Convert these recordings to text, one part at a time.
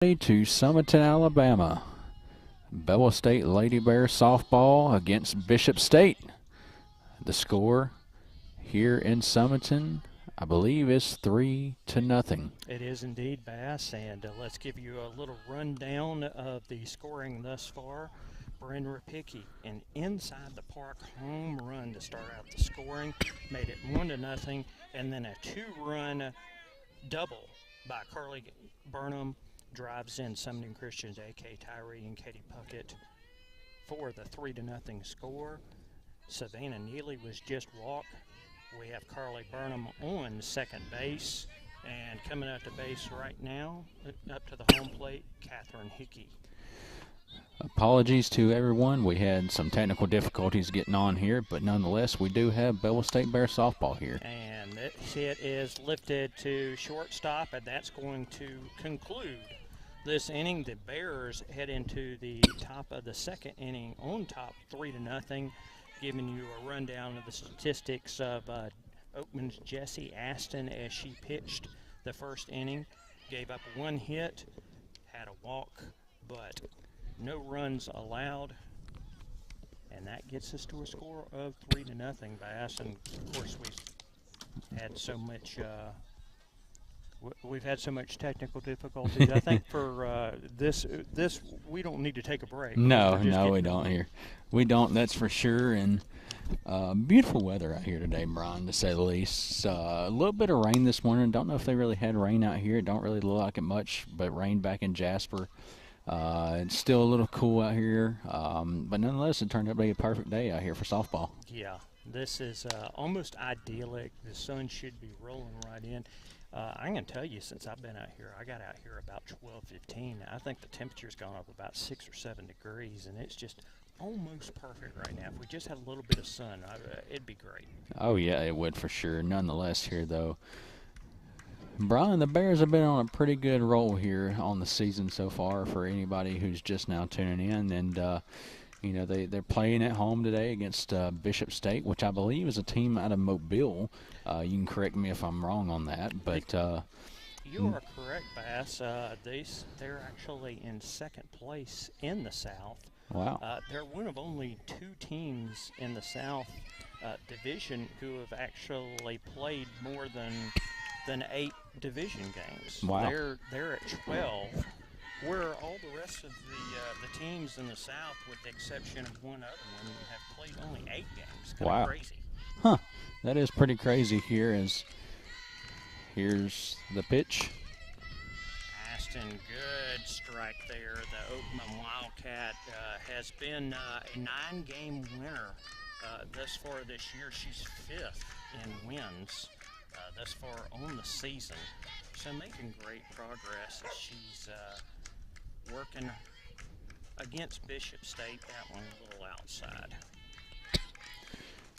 To Sumiton, Alabama. Bevill State Lady Bears softball against Bishop State. The score here in Sumiton, I believe, is 3-0. It is indeed, Bass, and let's give you a little rundown of the scoring thus far. Bryn Rapicki, an inside the park home run to start out the scoring, made it 1-0, and then a 2-run double by Carly Burnham drives in Summoning Christians, A.K. Tyree and Katie Puckett for the 3-0 score. Savannah Neely was just walked. We have Carly Burnham on second base, and coming out to base right now, up to the home plate, Catherine Hickey. Apologies to everyone. We had some technical difficulties getting on here, but nonetheless, we do have Bevill State Bears softball here. And it is lifted to shortstop, and that's going to conclude this inning. The Bears head into the top of the second inning on top 3-0, giving you a rundown of the statistics of Oakman's Jessie Aston as she pitched the first inning. Gave up one hit, had a walk, but no runs allowed, and that gets us to a score of 3-0, Bass. And of course, we've had so much technical difficulties. I think for this we don't need to take a break. No, we don't here. We don't, that's for sure. And beautiful weather out here today, Brian, to say the least. A little bit of rain this morning. Don't know if they really had rain out here. It don't really look like it much, but rain back in Jasper. It's still a little cool out here, but nonetheless, it turned out to be a perfect day out here for softball. Yeah, this is almost idyllic. The sun should be rolling right in. I'm going to tell you, since I've been out here, I got out here about 12:15. I think the temperature's gone up about 6 or 7 degrees, and it's just almost perfect right now. If we just had a little bit of sun, it'd be great. Oh, yeah, it would for sure. Nonetheless here, though, Brian, the Bears have been on a pretty good roll here on the season so far for anybody who's just now tuning in. And, you know, they're playing at home today against Bishop State, which I believe is a team out of Mobile. You can correct me if I'm wrong on that. But you are correct, Bass. They're actually in second place in the South. Wow. They're one of only 2 teams in the South Division who have actually played more than 8 division games. Wow. They're at 12, where all the rest of the teams in the South, with the exception of one other one, have played only 8 games. Kind of crazy. Huh. That is pretty crazy here. Here's the pitch. Aston, good strike there. The Oakman Wildcat has been a 9-game winner thus far this year. She's 5th in wins thus far on the season, so making great progress as she's working against Bishop State. That one a little outside.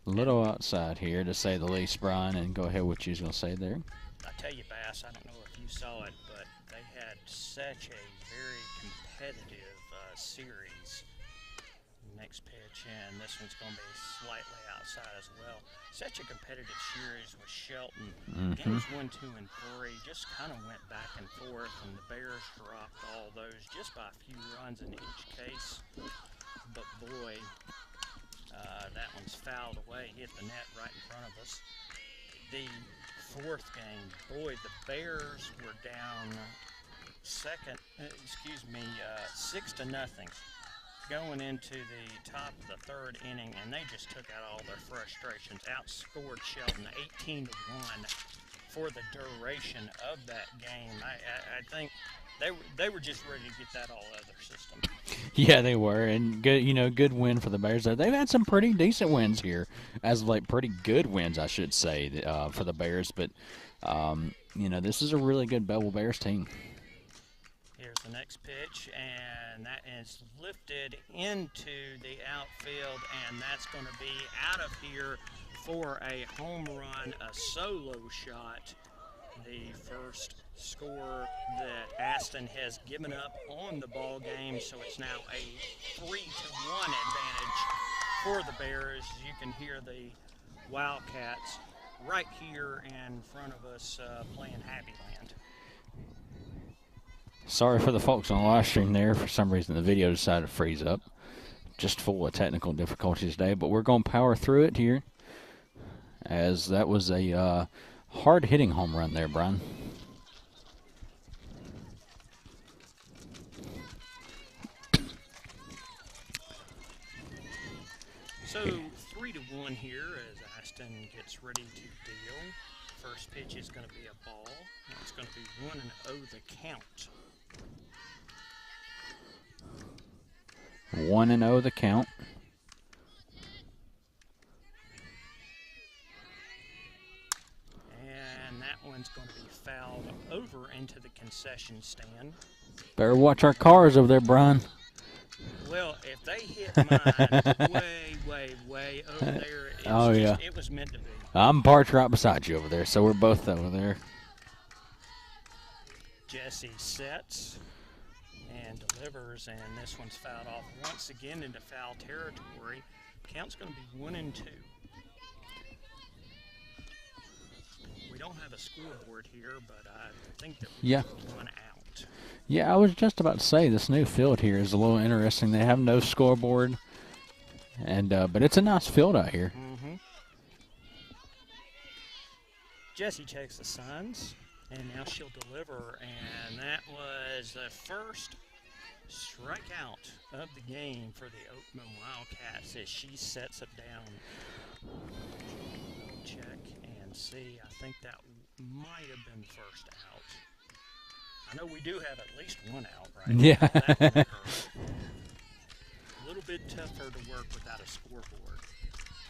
A little outside here, to say the least, Brian, and go ahead with what you was going to say there. I tell you, Bass, I don't know if you saw it, but they had such a very competitive series. Next pitch, and this one's going to be slightly outside as well. Such a competitive series with Shelton. Games 1, 2, and 3 just kind of went back and forth, and the Bears dropped all those just by a few runs in each case. But boy, that one's fouled away, hit the net right in front of us. The 4th game, boy, the Bears were down 6-0. Going into the top of the 3rd inning, and they just took out all their frustrations. Outscored Shelton 18-1 for the duration of that game. I think they were just ready to get that all out of their system. Yeah, they were, and good win for the Bears. They've had some pretty decent wins here, as of like pretty good wins, I should say, for the Bears. But this is a really good Bevill Bears team. Here's the next pitch, and that is lifted into the outfield, and that's going to be out of here for a home run, a solo shot. The first score that Aston has given up on the ball game, so it's now a 3-1 advantage for the Bears. You can hear the Wildcats right here in front of us playing Happy Land. Sorry for the folks on the live stream there. For some reason, the video decided to freeze up. Just full of technical difficulties today, but we're going to power through it here, as that was a hard-hitting home run there, Brian. So 3-1 here as Aston gets ready to deal. First pitch is going to be a ball. It's going to be 1-0 the count. 1-0 the count. And that one's going to be fouled over into the concession stand. Better watch our cars over there, Brian. Well, if they hit mine way over there, it was meant to be. I'm parked right beside you over there, so we're both over there. Jesse sets and delivers, and this one's fouled off once again into foul territory. Count's going to be 1-2. We don't have a scoreboard here, but I think that we have one out. Yeah, I was just about to say this new field here is a little interesting. They have no scoreboard, and but it's a nice field out here. Mm-hmm. Jessie checks the signs, and now she'll deliver, and that was the first strikeout of the game for the Oakman Wildcats as she sets it down. Check and see. I think that might have been first out. I know we do have at least one out right now. Yeah. That would hurt. A little bit tougher to work without a scoreboard.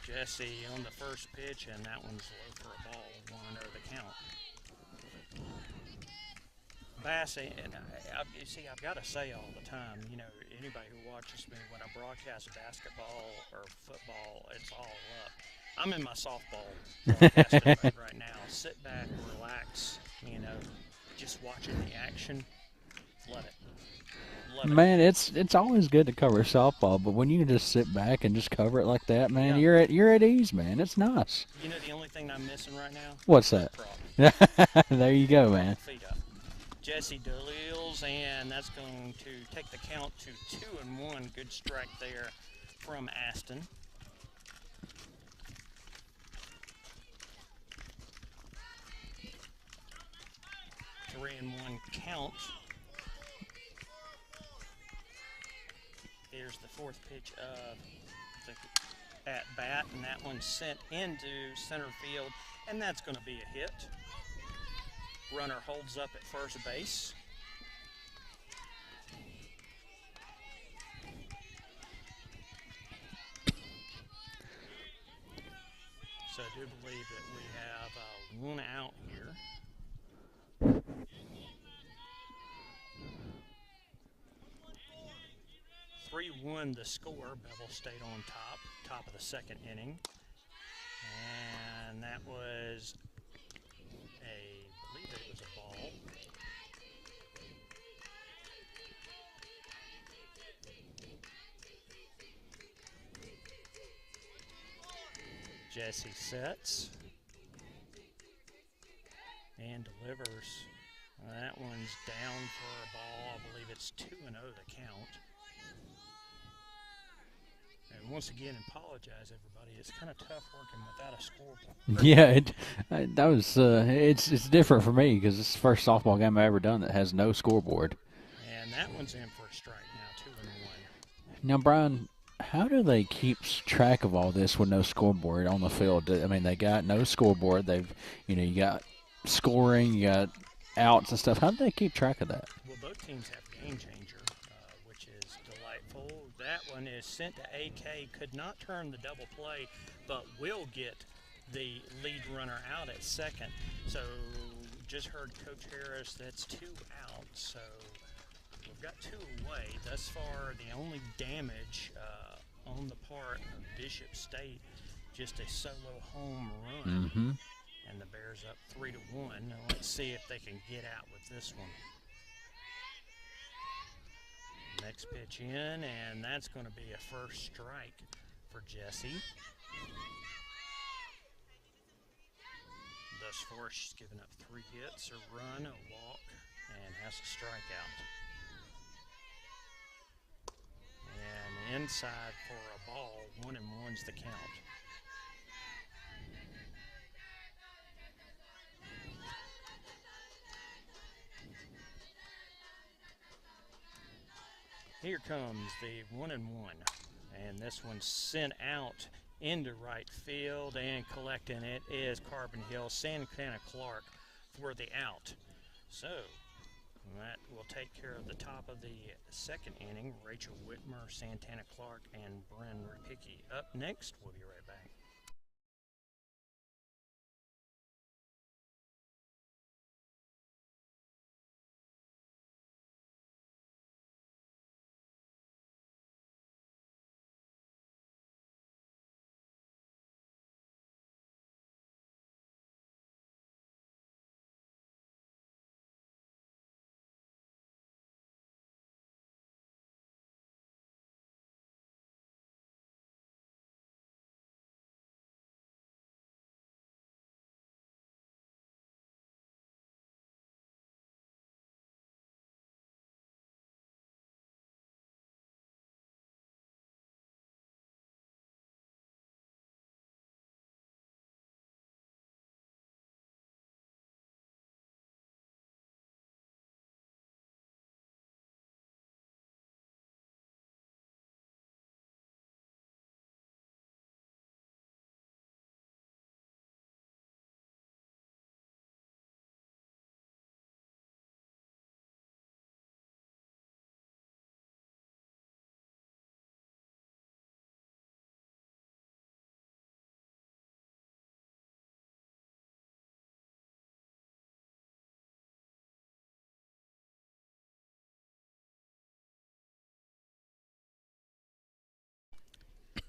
Jesse on the first pitch, and that one's low for a ball. 1-0 the count. Bass, and I've got to say all the time, you know, anybody who watches me when I broadcast basketball or football, it's all up. I'm in my softball broadcasting mode right now. Sit back, relax, you know, just watching the action. Love it. Man, it's always good to cover softball, but when you just sit back and just cover it like that, man, Yeah. you're at ease, man. It's nice. You know the only thing I'm missing right now? What's that? There you go, man. Feet up. Jesse deals, and that's going to take the count to 2-1. Good strike there from Aston. Three and 1 count. Here's the fourth pitch of the at-bat, and that one's sent into center field, and that's going to be a hit. Runner holds up at first base. So I do believe that we have one out here. Three-1 the score. Bevill State on top of the second inning. And that was I believe it was a ball. Jesse sets and delivers. That one's down for a ball. I believe it's 2-0 the count. And once again, apologize everybody. It's kind of tough working without a scoreboard. Yeah, that was it's different for me because it's the first softball game I've ever done that has no scoreboard. And that one's in for a strike now, 2-1. Now, Brian, how do they keep track of all this with no scoreboard on the field? I mean, they got no scoreboard. You got scoring, you got outs and stuff. How do they keep track of that? Well, both teams have game changer, which is delightful. That one is sent to AK. Could not turn the double play, but will get the lead runner out at second. So just heard Coach Harris, that's 2 out. So we've got 2 away. Thus far, the only damage on the part of Bishop State, just a solo home run. Mm-hmm. And the Bears up 3-1. Now let's see if they can get out with this one. Next pitch in, and that's going to be a first strike for Jesse. Thus far, she's given up 3 hits, a run, a walk, and has a strikeout. And inside for a ball, 1-1's the count. Here comes the 1-1, and this one's sent out into right field, and collecting it is Carbon Hill Santana Clark for the out. So that will take care of the top of the second inning. Rachel Whitmer, Santana Clark, and Bryn Ripicki. Up next, we'll be right back.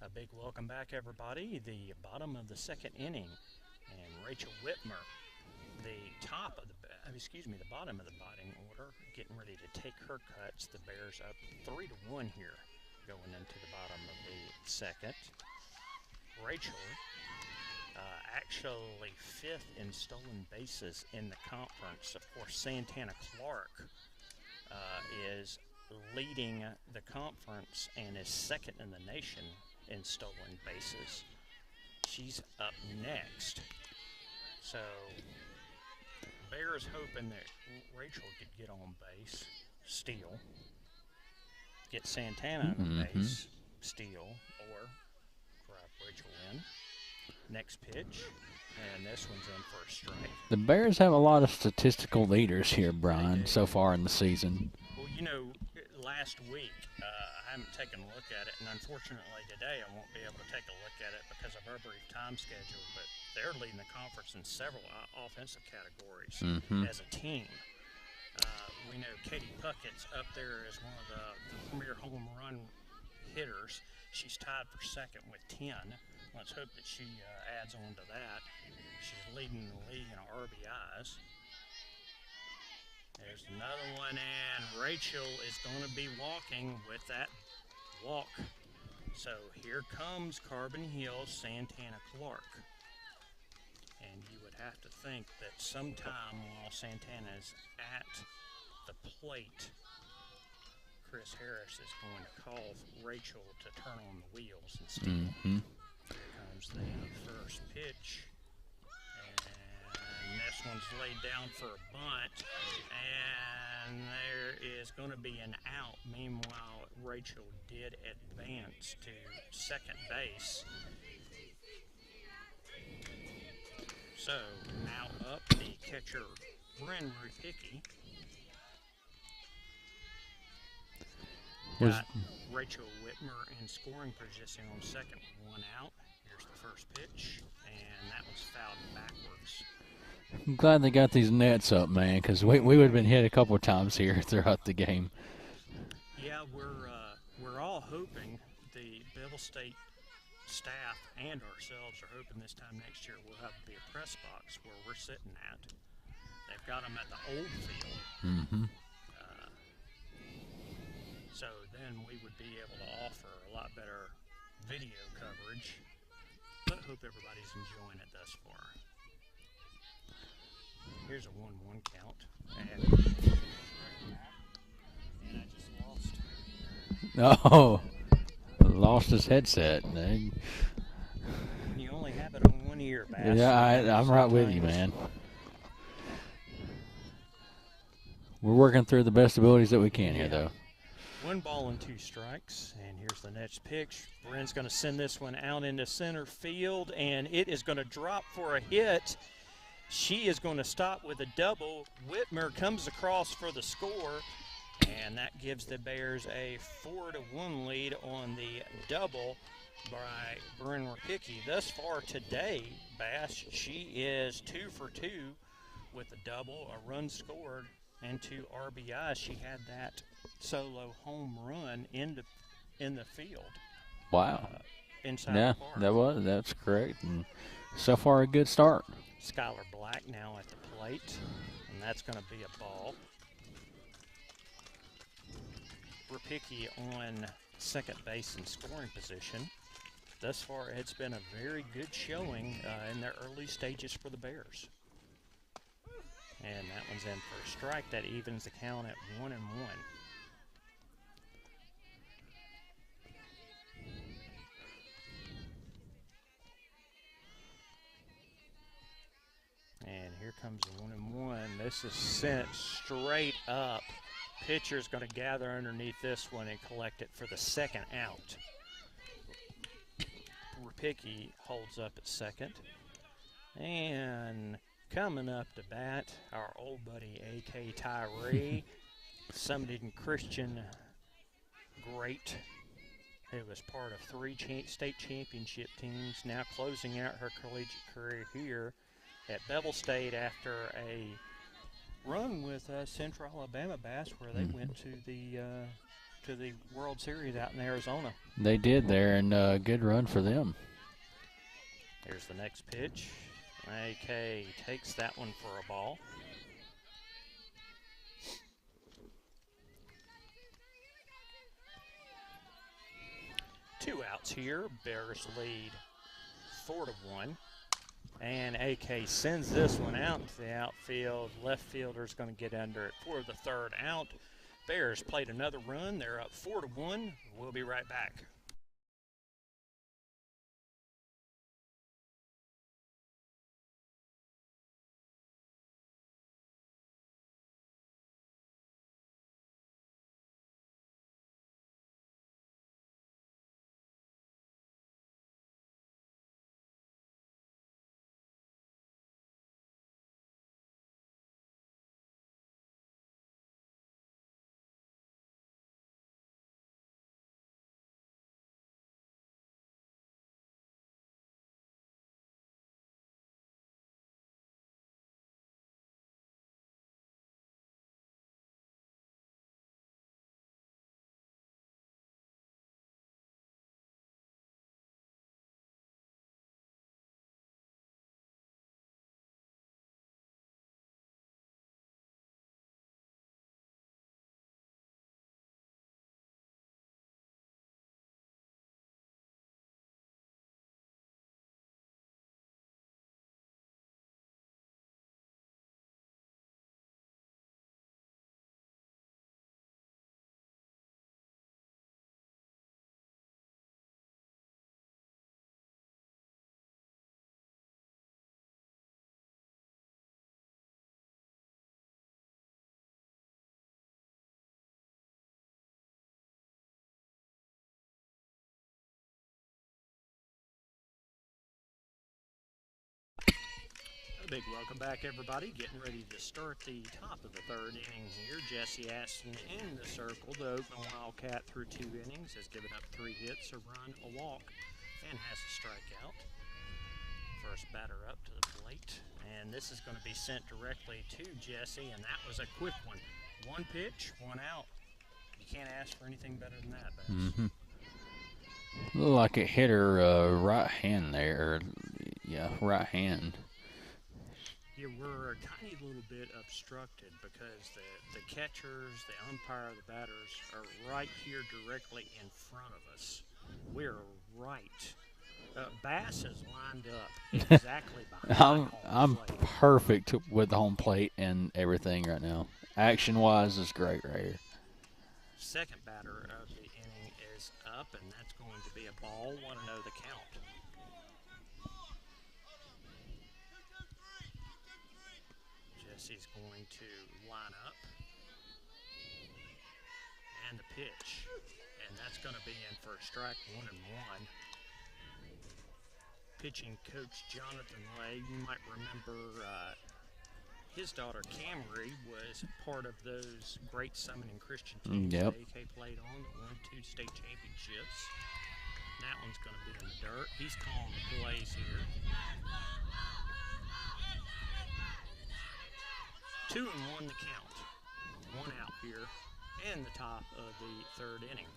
A big welcome back, everybody. The bottom of the second inning, and Rachel Whitmer, the bottom of the batting order, getting ready to take her cuts. The Bears up 3-1 here, going into the bottom of the second. Rachel, actually 5th in stolen bases in the conference. Of course, Santana Clark is leading the conference and is 2nd in the nation in stolen bases. She's up next. So Bears hoping that Rachel could get on base, steal, get Santana on base, steal, or drive Rachel in. Next pitch, and this one's in for a strike. The Bears have a lot of statistical leaders here, Brian, so far in the season. Well, last week I haven't taken a look at it, and unfortunately today I won't be able to take a look at it because of our brief time schedule, but they're leading the conference in several offensive categories as a team. We know Katie Puckett's up there as one of the premier home run hitters. She's tied for 2nd with 10. Let's hope that she adds on to that. She's leading the league in RBIs. There's another one, and Rachel is going to be walking with that walk. So here comes Carbon Hill Santana Clark. And you would have to think that sometime while Santana is at the plate, Chris Harris is going to call Rachel to turn on the wheels and steal. Here comes the first pitch. And this one's laid down for a bunt, and there is going to be an out. Meanwhile, Rachel did advance to 2nd base. So now up the catcher, Bryn Ripicki. Got Rachel Whitmer in scoring position on 2nd, 1 out. Here's the first pitch, and that was fouled backwards. I'm glad they got these nets up, man, because we would have been hit a couple of times here throughout the game. Yeah, we're all hoping, the Bevill State staff and ourselves are hoping this time next year we'll have to be a press box where we're sitting at. They've got them at the old field. So then we would be able to offer a lot better video coverage, but hope everybody's enjoying it thus far. here's a 1-1 count. And I just lost. Oh, lost his headset. When you only have it on one ear, Bass. Yeah, I'm right with you, man. We're working through the best abilities that we can here, though. 1 ball and 2 strikes, and here's the next pitch. Bryn's going to send this one out into center field, and it is going to drop for a hit. She is going to stop with a double. Whitmer comes across for the score, and that gives the Bears a 4-1 lead on the double by Bryn Rapicki. Thus far today, Bass, she is 2 for 2 with a double, a run scored, and 2 RBIs. She had that solo home run in the field. Wow. Inside Yeah, the park. that's correct. And so far, a good start. Skylar Black now at the plate, and that's going to be a ball. Rapicki on second base in scoring position. Thus far, it's been a very good showing in their early stages for the Bears. And that one's in for a strike. That evens the count at 1-1. And here comes the 1-1. This is sent straight up. Pitcher's going to gather underneath this one and collect it for the second out. Rapicki holds up at second. And coming up to bat, our old buddy A.K. Tyree, Sumiton Christian great, who was part of 3 state championship teams, now closing out her collegiate career here at Bevill State after a run with Central Alabama Bass, where they went to the World Series out in Arizona. They did there, and good run for them. Here's the next pitch. AK takes that one for a ball. Two outs here. Bears lead 4-1. And AK sends this one out to the outfield. Left fielder's going to get under it for the third out. Bears played another run. They're up 4-1. We'll be right back. Big welcome back, everybody. Getting ready to start the top of the third inning here. Jesse Aston in the circle. The Oakland Wildcat through 2 innings has given up 3 hits, a run, a walk, and has a strikeout. First batter up to the plate, and this is going to be sent directly to Jesse, and that was a quick one. 1 pitch, 1 out. You can't ask for anything better than that, Bass. Looked like it hit her right hand there. Yeah, right hand. You were a tiny little bit obstructed because the catchers, the umpire, the batters are right here directly in front of us. We're right Bass is lined up exactly behind I'm home plate. perfect with the home plate and everything right now. Action wise is great right here. Second batter of the inning is up, and that's going to be a ball. 1-0 the count. Jesse's going to line up. And the pitch. And that's going to be in for a strike, 1-1. Pitching coach Jonathan Lay, you might remember his daughter Camry was part of those great Sumiton Christian teams Yep. that AK played on that won 2 state championships. That one's going to be in the dirt. He's calling the plays here. 2-1 the count. 1 out here in the top of the third inning.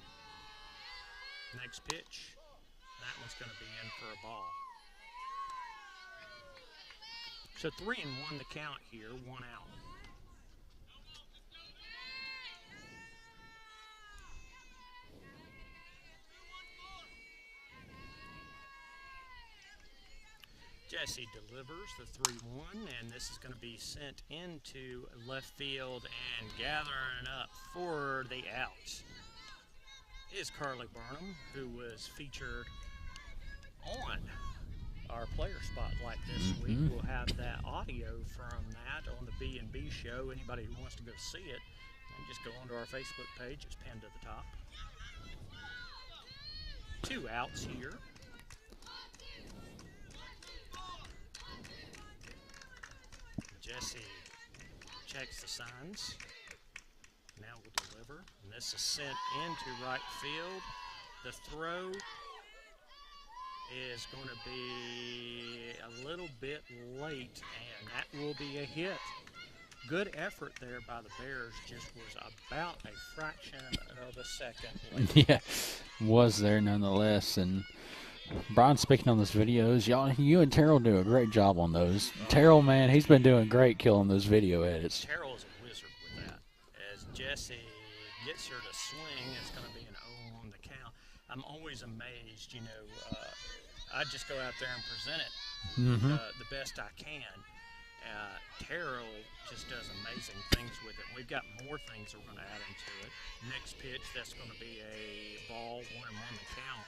Next pitch, that one's going to be in for a ball. So 3-1 the count here, 1 out. Jesse delivers the 3-1, and this is going to be sent into left field, and gathering up for the outs is Carly Barnum, who was featured on our player spotlight this week. We'll have that audio from that on the B&B show. Anybody who wants to go see it, just go onto our Facebook page. It's pinned to the top. 2 outs here. Jesse checks the signs. Now we'll deliver. And this is sent into right field. The throw is going to be a little bit late, and that will be a hit. Good effort there by the Bears, just was about a fraction of a second late. Yeah, was there nonetheless. And Brian, speaking on those videos, you and Terrell do a great job on those. Terrell, man, he's been doing great killing those video edits. Terrell is a wizard with that. As Jesse gets her to swing, it's going to be an 0 on the count. I'm always amazed, I just go out there and present it the best I can. Terrell just does amazing things with it. We've got more things that we're going to add into it. Next pitch, that's going to be a ball, 1-1 the count.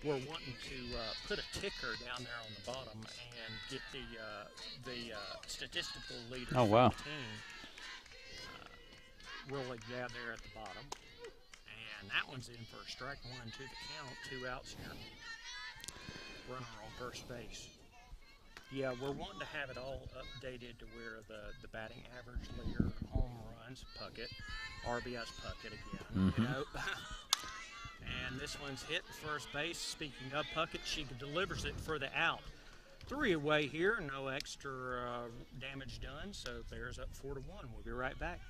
We're wanting to put a ticker down there on the bottom and get the statistical leaders Oh, wow. from the team really down there at the bottom. And that one's in for a strike, 1-2 the count, 2 outs here. Runner on first base. Yeah, we're wanting to have it all updated to where the batting average leader, home runs, Puckett, RBI's Puckett again, And this one's hit first base. Speaking of Puckett, she delivers it for the out. 3 away here, no extra damage done, so Bears up 4-1. We'll be right back.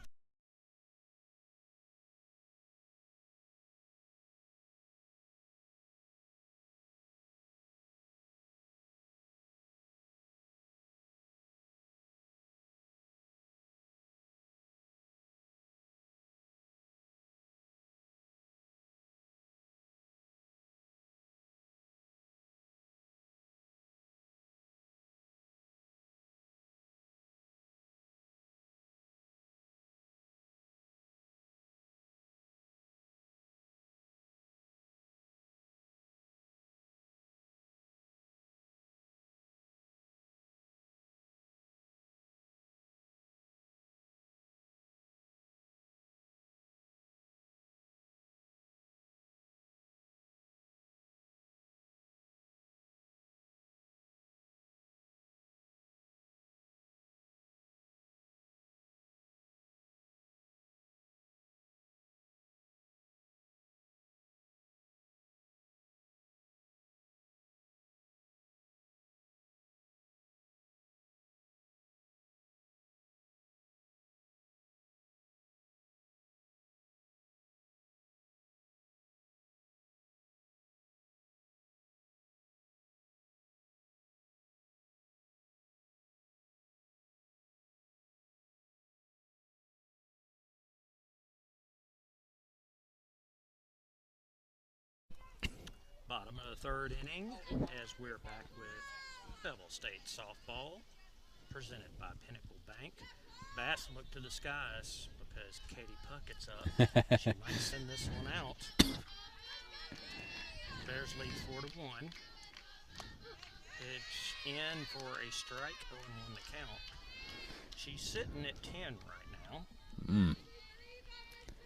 Bottom of the third inning, as we're back with Bevill State Softball, presented by Pinnacle Bank. Bass look to the skies because Katie Puckett's up. She might send this one out. Bears lead 4-1. Pitch in for a strike, 0-1 the count. She's sitting at 10 right now.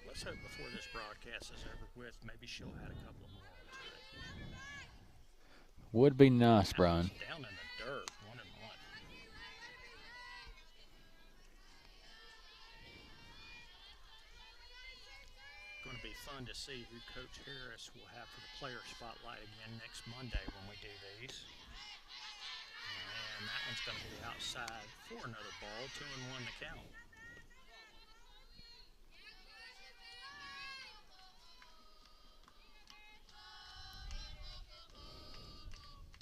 Let's hope before this broadcast is over with, maybe she'll add a couple more to it. Would be nice, Brian. Down in the dirt, 1-1. Going to be fun to see who Coach Harris will have for the player spotlight again next Monday when we do these. And that one's going to be outside for another ball, 2-1 the count.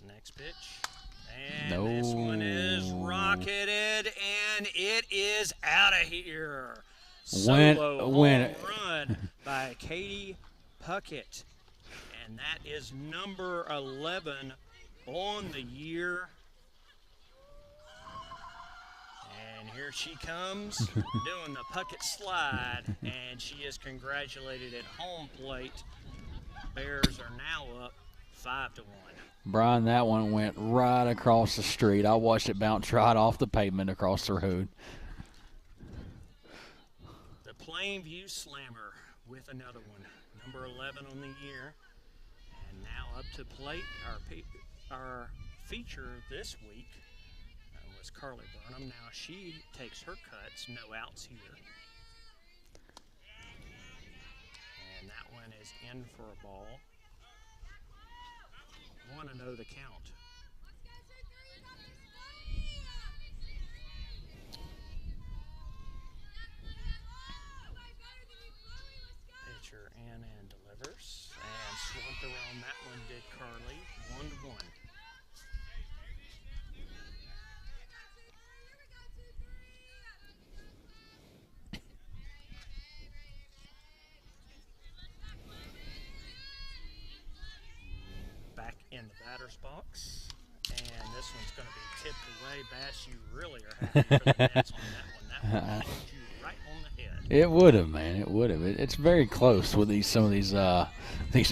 Next pitch. And this one is rocketed, and it is out of here. Solo home run by Katie Puckett. And that is number 11 on the year. And here she comes doing the Puckett slide, and she is congratulated at home plate. Bears are now up 5-1. Brian, that one went right across the street. I watched it bounce right off the pavement across the road. The Plainview Slammer with another one. Number 11 on the year. And now up to plate. Our feature this week was Carly Burnham. Now she takes her cuts. No outs here. And that one is in for a ball. 1-0 the count. Pitcher in and delivers. And swamped around that one did Carly. 1-1. Back in the batter's box, and this one's going to be tipped away. Bass, you really are happy for the Nets on that one. That one hit you right on the head. It would have, man. It would have. It's very close with some of these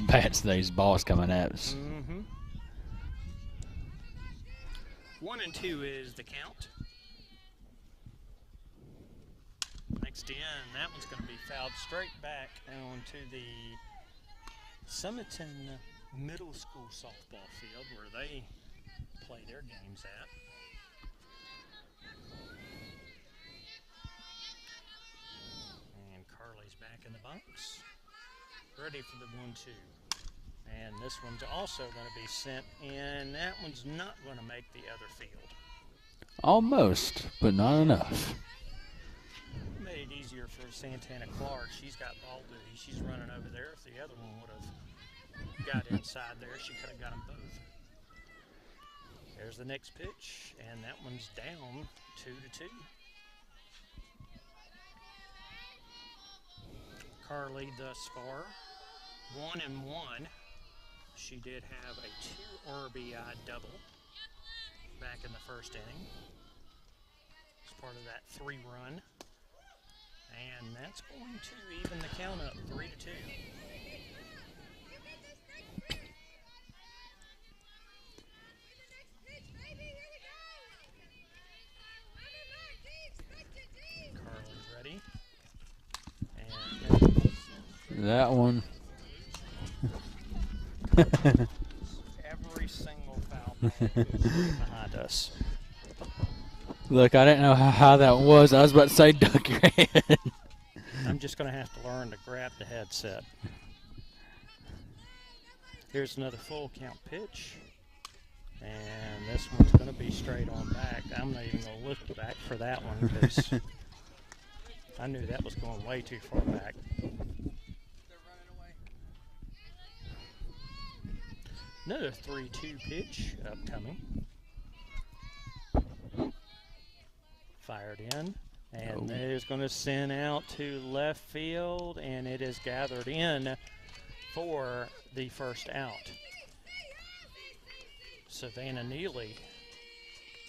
bats, these balls coming at us. 1-2 is the count. Next in, that one's going to be fouled straight back onto the Sumiton Middle School softball field where they play their games at. And Carly's back in the box, ready for the 1-2. And this one's also going to be sent in. That one's not going to make the other field. Almost, but not enough. Made it easier for Santana Clark. She's got ball duty. She's running over there. If the other one would have got inside there, she could have got them both. There's the next pitch, and that one's down 2-2. Carly thus far 1-1. She did have a 2 RBI double back in the first inning. It's part of that 3-run. And that's going to even the count up 3-2. Carly's ready. And that one. Every single foul ball goes behind us. Look, I didn't know how that was. I was about to say duck your head. I'm just going to have to learn to grab the headset. Here's another full count pitch. And this one's going to be straight on back. I'm not even going to look back for that one because I knew that was going way too far back. Another 3-2 pitch upcoming. Fired in. And it is going to send out to left field, and it is gathered in for the first out. Savannah Neely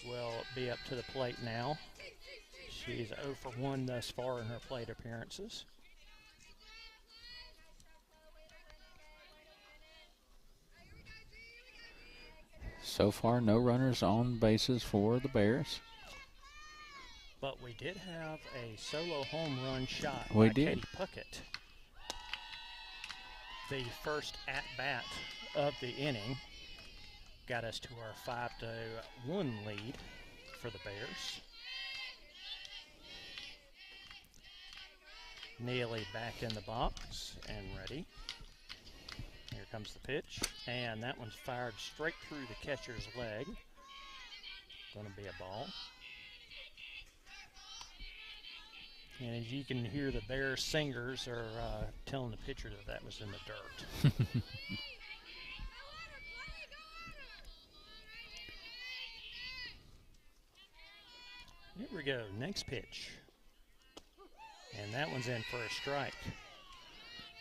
will be up to the plate now. She's 0 for 1 thus far in her plate appearances. So far, no runners on bases for the Bears. But we did have a solo home run shot We by did. Katie Puckett. The first at-bat of the inning got us to our 5-1 lead for the Bears. Neely back in the box and ready. Here comes the pitch, and that one's fired straight through the catcher's leg. Going to be a ball. And as you can hear, the Bears singers are telling the pitcher that that was in the dirt. Here we go, next pitch. And that one's in for a strike.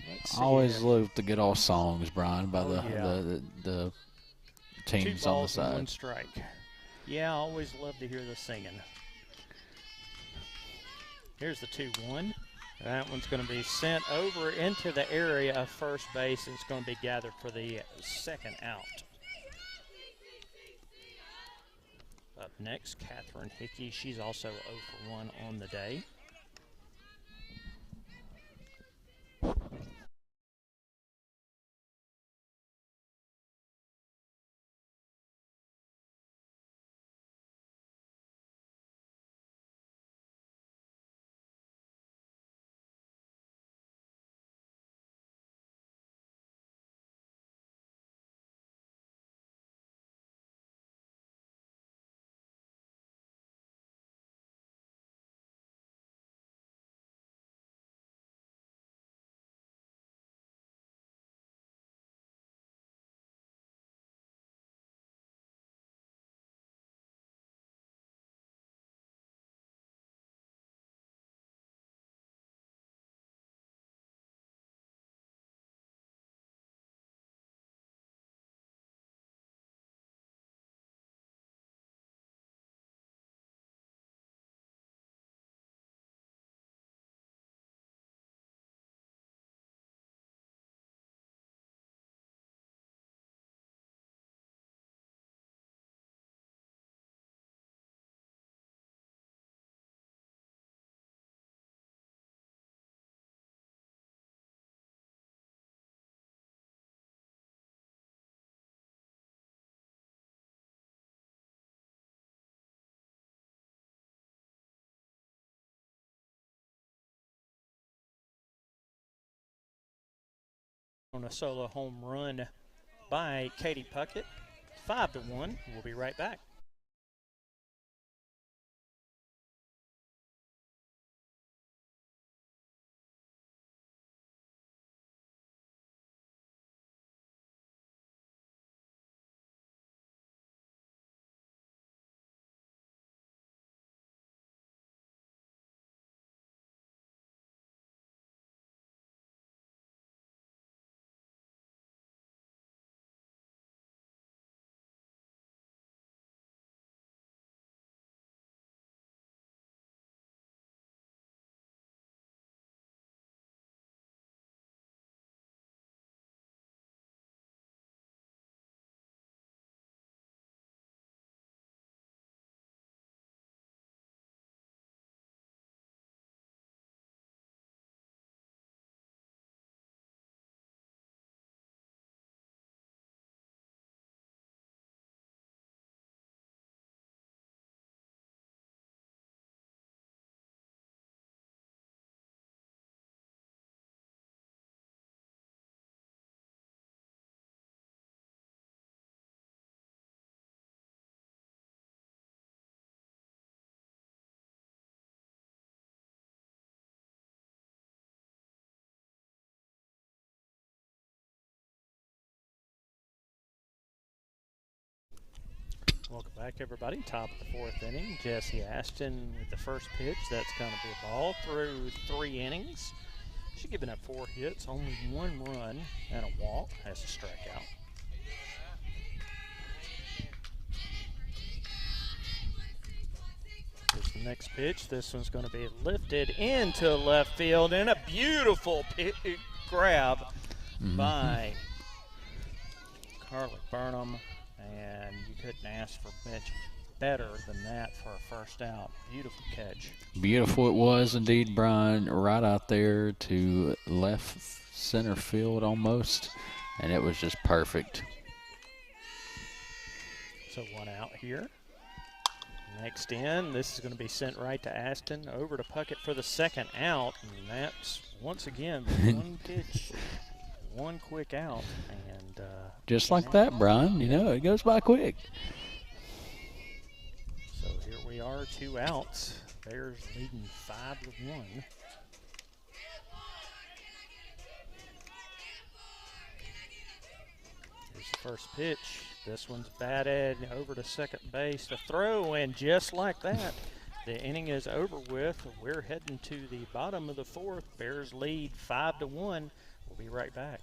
Let's see Always if- love the good old songs, Brian, by Oh, yeah. the Two teams on the balls and side. 1 strike. Yeah, I always love to hear the singing. Here's the 2-1. That one's going to be sent over into the area of first base, and it's going to be gathered for the second out. Up next, Catherine Hickey. She's also 0 for 1 on the day. On a solo home run by Katie Puckett. 5-1. We'll be right back. Welcome back, everybody. Top of the 4th inning. Jessie Ashton with the first pitch. That's going to be a ball through 3 innings. She's given up 4 hits, only 1 run and a walk. Has a strikeout. Here's the next pitch. This one's going to be lifted into left field, and a beautiful grab by Carly Burnham, and you couldn't ask for much better than that for a first out. Beautiful catch. Beautiful it was indeed, Brian. Right out there to left center field almost, and it was just perfect. So 1 out here. Next in, this is going to be sent right to Aston, over to Puckett for the 2nd out, and that's once again 1 pitch, 1 quick out, and just like that, Brian. You know, it goes by quick. So here we are, 2 outs. Bears leading 5-1. Here's the first pitch. This one's batted over to second base. The throw, and just like that, the inning is over with. We're heading to the bottom of the 4th. Bears lead 5-1. We'll be right back.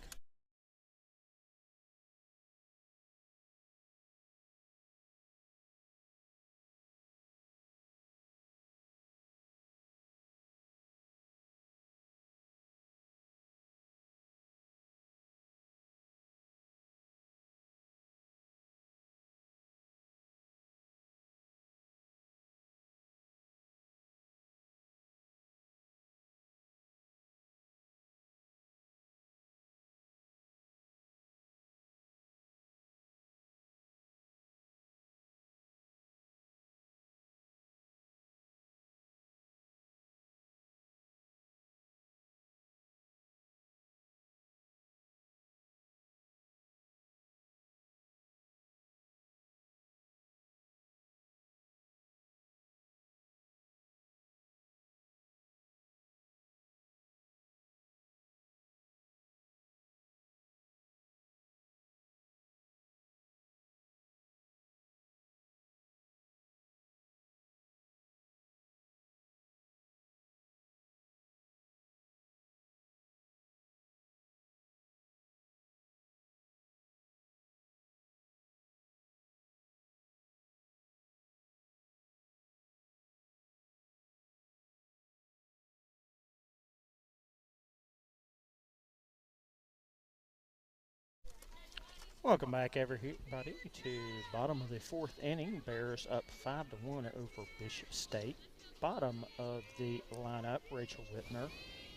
Welcome back, everybody, to bottom of the 4th inning. Bears up 5-1 over Bishop State. Bottom of the lineup, Rachel Whitner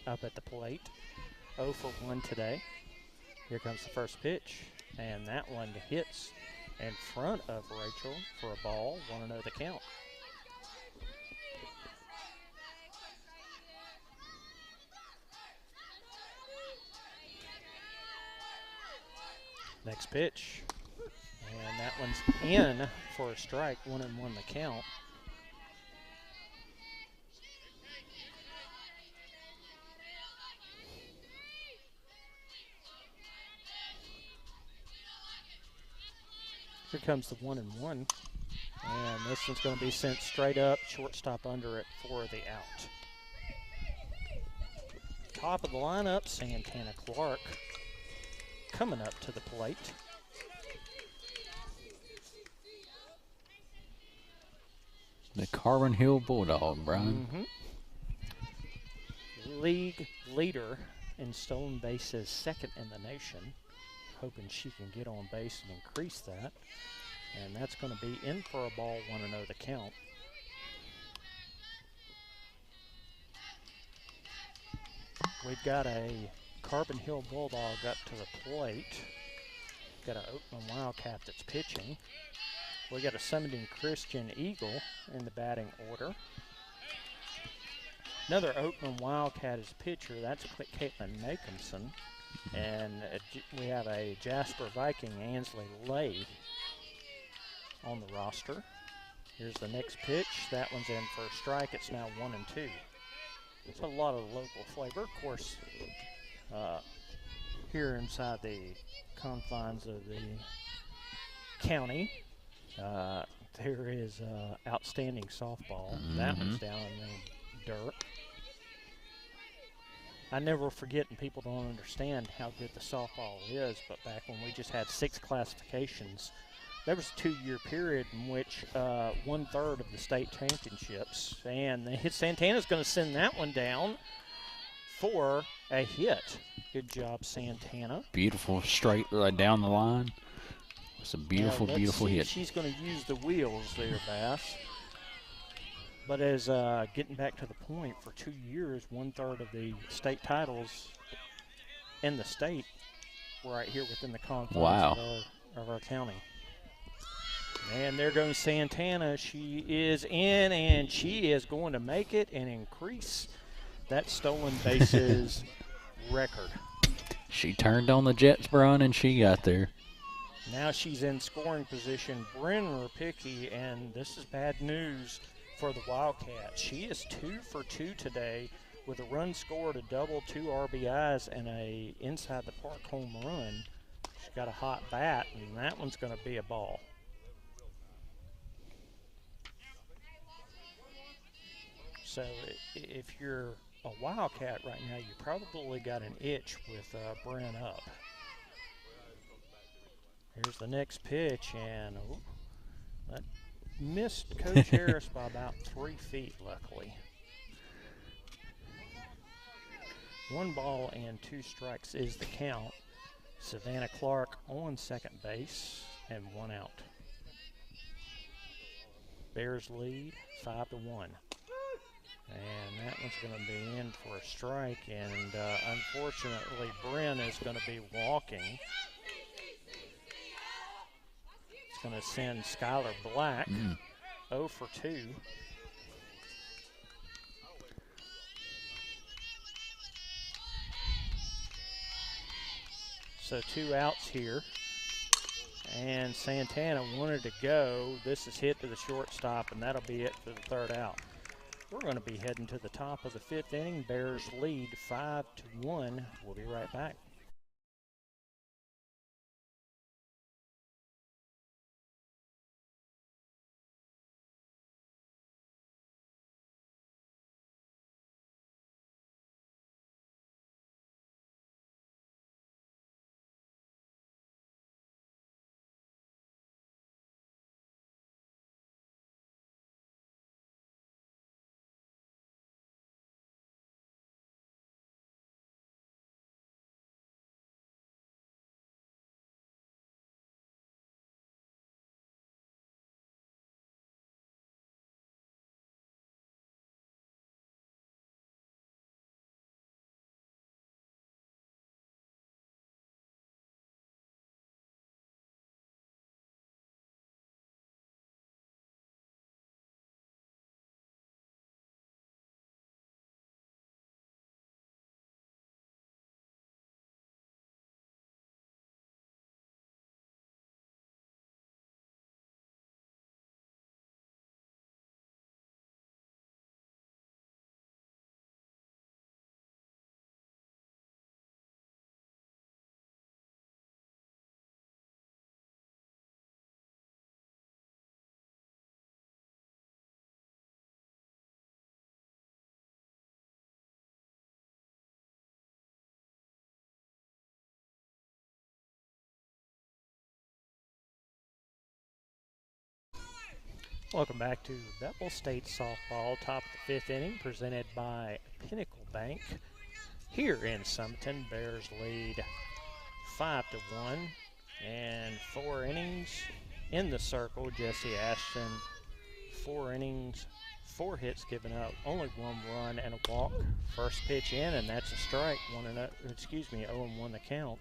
up at the plate. 0 for 1 today. Here comes the first pitch, and that one hits in front of Rachel for a ball. 1-0 the count. Next pitch, and that one's in for a strike. 1-1 the count. Here comes the 1-1, and this one's going to be sent straight up, shortstop under it for the out. Top of the lineup, Santana Clark coming up to the plate. The Carbon Hill Bulldog, Brian. League leader in stolen bases, 2nd in the nation. Hoping she can get on base and increase that. And that's going to be in for a ball. 1-0 the count. We've got a Carbon Hill Bulldog up to the plate. Got an Oakland Wildcat that's pitching. We got a Sumiton Christian Eagle in the batting order. Another Oakland Wildcat is pitcher. That's Caitlin Nakumson. And we have a Jasper Viking, Ansley Lay, on the roster. Here's the next pitch. That one's in for a strike. It's now 1-2. It's a lot of local flavor. Of course, here inside the confines of the county, there is outstanding softball. That one's down in the dirt. I never forget, and people don't understand how good the softball is, but back when we just had 6 classifications, there was a 2-year period in which 1/3 of the state championships, and Santana's going to send that one down for a hit. Good job, Santana. Beautiful straight down the line. It's a beautiful, beautiful hit. She's going to use the wheels there, Bass. But as getting back to the point, for 2 years, 1/3 of the state titles in the state were right here within the confines of our county. And there goes Santana. She is in, and she is going to make it and increase that stolen bases record. She turned on the Jets, Brian, and she got there. Now she's in scoring position. Bryn Rapicki, and this is bad news for the Wildcats. She is 2 for 2 today with a run scored, a double, 2 RBIs, and a inside the park home run. She's got a hot bat, and that one's going to be a ball. So if you're a Wildcat right now, you probably got an itch with Bryn up. Here's the next pitch, and that missed Coach Harris by about 3 feet, luckily. 1 ball and 2 strikes is the count. Savannah Clark on second base, and 1 out. Bears lead 5-1. And that one's going to be in for a strike, and unfortunately, Bryn is going to be walking. It's going to send Skylar Black 0 for 2. So 2 outs here. And Santana wanted to go. This is hit to the shortstop, and that'll be it for the 3rd out. We're going to be heading to the top of the 5th inning. Bears lead 5-1. We'll be right back. Welcome back to Bevill State Softball, top of the 5th inning, presented by Pinnacle Bank. Here in Sumiton, Bears lead 5-1, and 4 innings in the circle. Jesse Ashton, 4 innings, 4 hits given up, only 1 run and a walk. First pitch in, and that's a strike. 0-1 the count.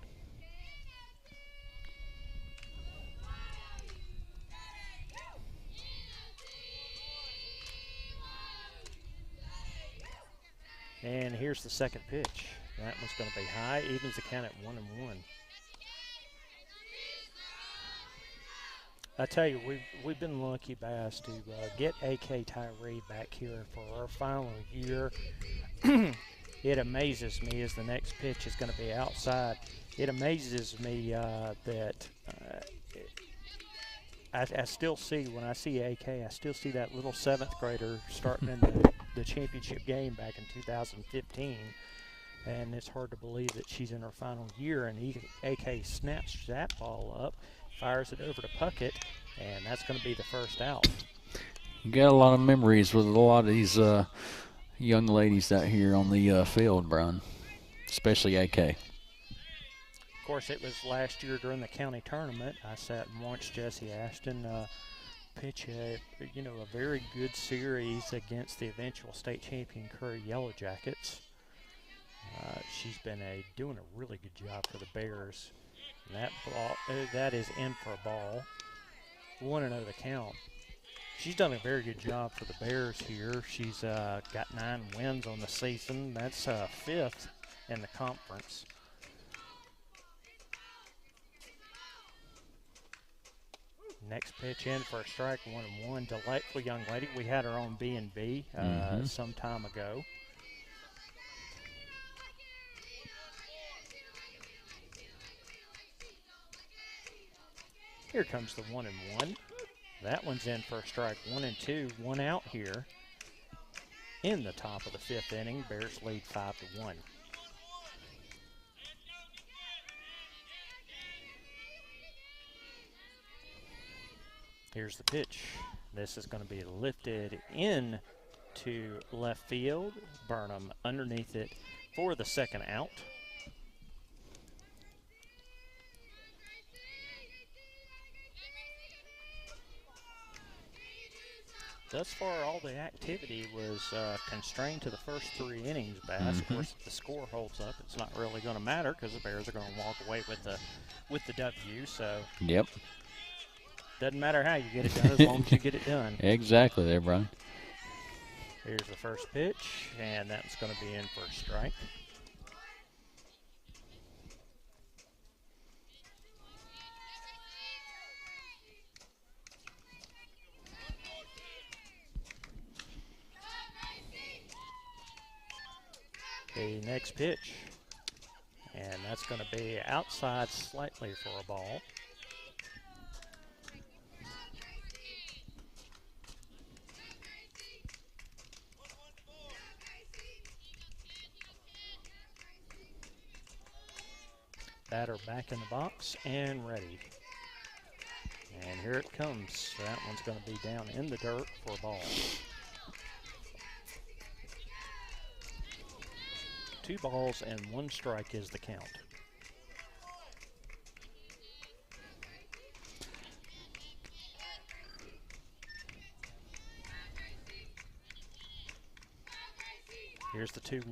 And here's the second pitch. That one's going to be high, evens the count at 1-1. I tell you, we've been lucky, Bass, to get A.K. Tyree back here for our final year. It amazes me as the next pitch is going to be outside. It amazes me that I still see, when I see A.K., I still see that little 7th grader starting in the championship game back in 2015. And it's hard to believe that she's in her final year, and A.K. snaps that ball up, fires it over to Puckett, and that's going to be the first out. You got a lot of memories with a lot of these young ladies out here on the field, Brian, especially AK. Of course, it was last year during the county tournament. I sat and watched Jessie Ashton pitch a very good series against the eventual state champion Curry Yellow Jackets. She's been doing a really good job for the Bears. And that is in for a ball. 1-0 the count. She's done a very good job for the Bears here. She's got 9 wins on the season. That's 5th in the conference. Next pitch in for a strike, 1-1. Delightful young lady. We had her on B&B some time ago. Here comes the 1-1. That one's in for a strike, 1-2. 1 out here in the top of the 5th inning. Bears lead 5-1. Here's the pitch. This is going to be lifted in to left field. Burnham underneath it for the second out. Thus far, all the activity was constrained to the first 3 innings, Bass. Of course, if the score holds up, it's not really going to matter because the Bears are going to walk away with the W. So yep, doesn't matter how you get it done as long as you get it done. Exactly there, Brian. Here's the first pitch, and that's going to be in for a strike. The next pitch, and that's going to be outside slightly for a ball. Batter back in the box and ready. And here it comes. That one's going to be down in the dirt for a ball. 2 balls and 1 strike is the count. Here's the 2-1.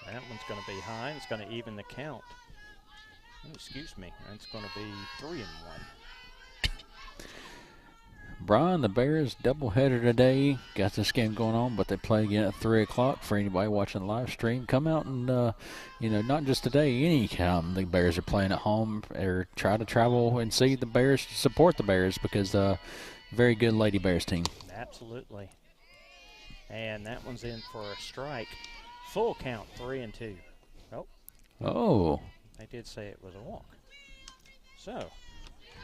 That one's going to be high. It's going to even the count. Oh, excuse me. It's going to be 3-1. Brian, the Bears doubleheader today. Got this game going on, but they play again at 3 o'clock. For anybody watching the live stream, come out and, not just today, any time the Bears are playing at home, or try to travel and see the Bears, support the Bears, because very good Lady Bears team. Absolutely. And that one's in for a strike. Full count, 3-2. Oh. They did say it was a walk. So,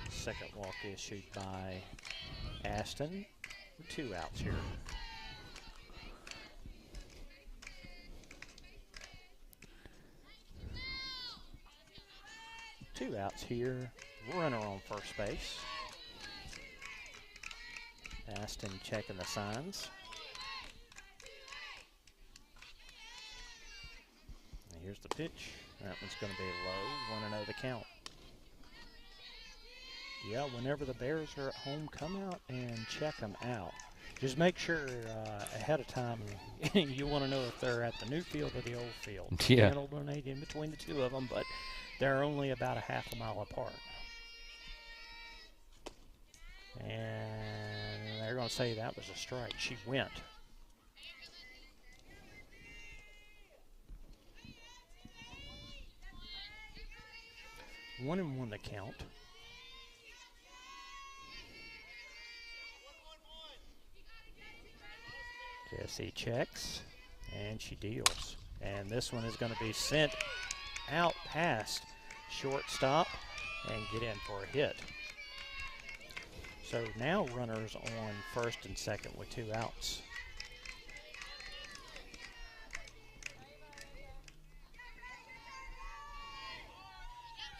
second walk issued by Ashton. 2 outs here. Two outs here. Runner on first base. Ashton checking the signs. And here's the pitch. That one's going to be low. 1-0 the count. Yeah, whenever the Bears are at home, come out and check them out. Just make sure ahead of time you want to know if they're at the new field or the old field. Yeah. Can't alternate in between the 2 of them, but they're only about a half a mile apart. And they're going to say that was a strike. She went. One and one the count. Jessie checks, and she deals. And this one is going to be sent out past shortstop and get in for a hit. So now runners on first and second with 2 outs.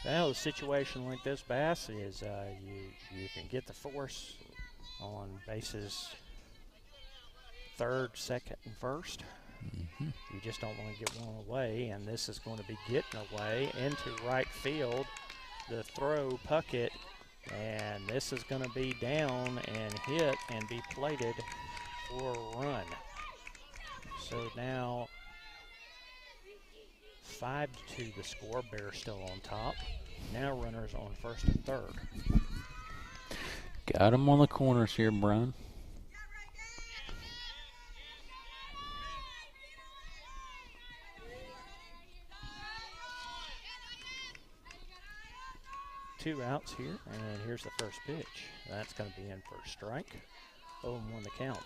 Well, the situation like this, Bass, is you can get the force on bases third, second, and first. You just don't want to get one away, and this is going to be getting away into right field. The throw, Puckett, and this is going to be down and hit and be plated for a run. So now 5-2 the score. Bears still on top. Now runners on first and third. Got him on the corners here, Brian. Two outs here, and here's the first pitch. That's going to be in for a strike. 0-1 the count.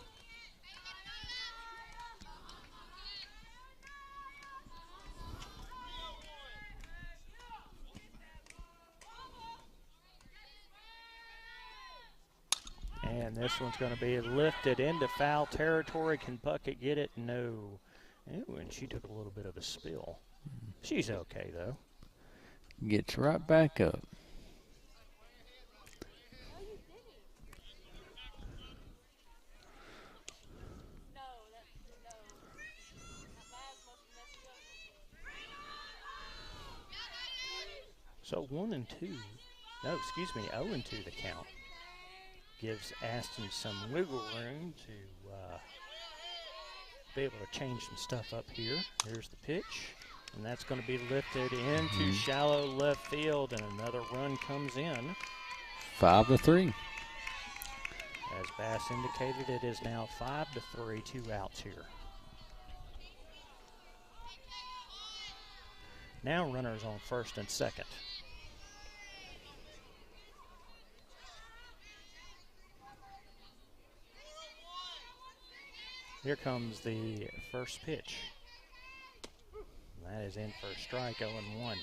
And this one's going to be lifted into foul territory. Can Puckett get it? No. Ooh, and she took a little bit of a spill. She's okay, though. Gets right back up. So 1-2. No, excuse me, 0-2 the count. Gives Aston some wiggle room to be able to change some stuff up here. Here's the pitch, and that's going to be lifted into shallow left field, and another run comes in. 5-3. As Bass indicated, it is now 5-3, 2 outs here. Now runners on first and second. Here comes the first pitch. That is in for a strike, 0-1.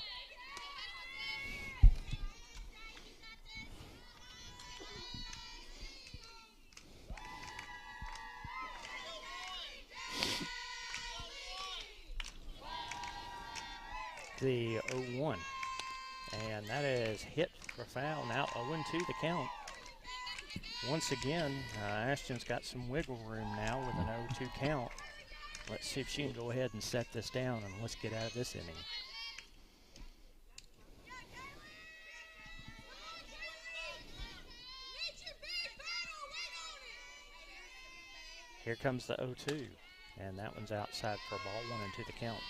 The 0-1. And that is hit for foul. Now 0-2 the count. Once again, Ashton's got some wiggle room now with an 0-2 count. Let's see if she can go ahead and set this down, and let's get out of this inning. Here comes the 0-2, and that one's outside for a ball, 1-2 the count.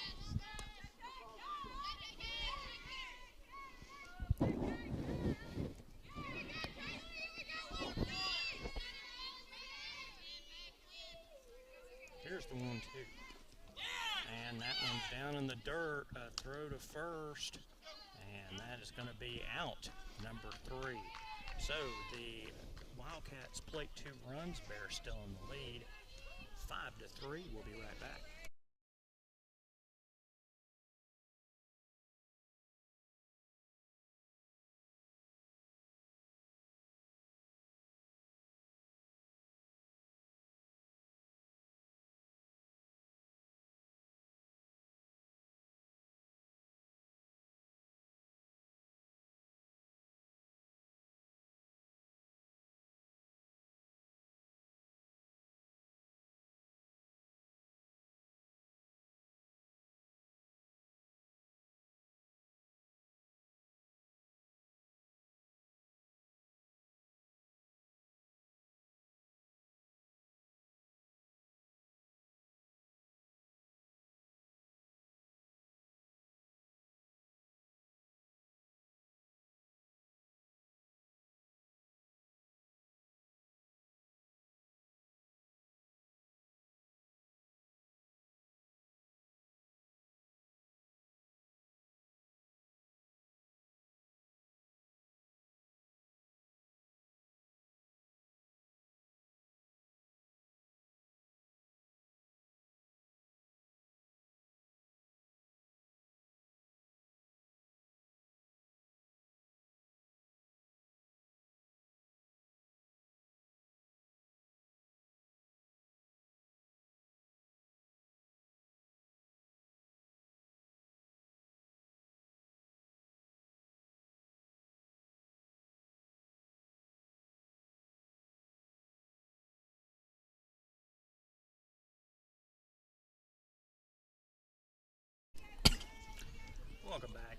Here's the 1-2. And that one's down in the dirt, throw to first, and that is going to be out, number 3. So the Wildcats plate 2 runs. Bears still in the lead, 5-3. We'll be right back.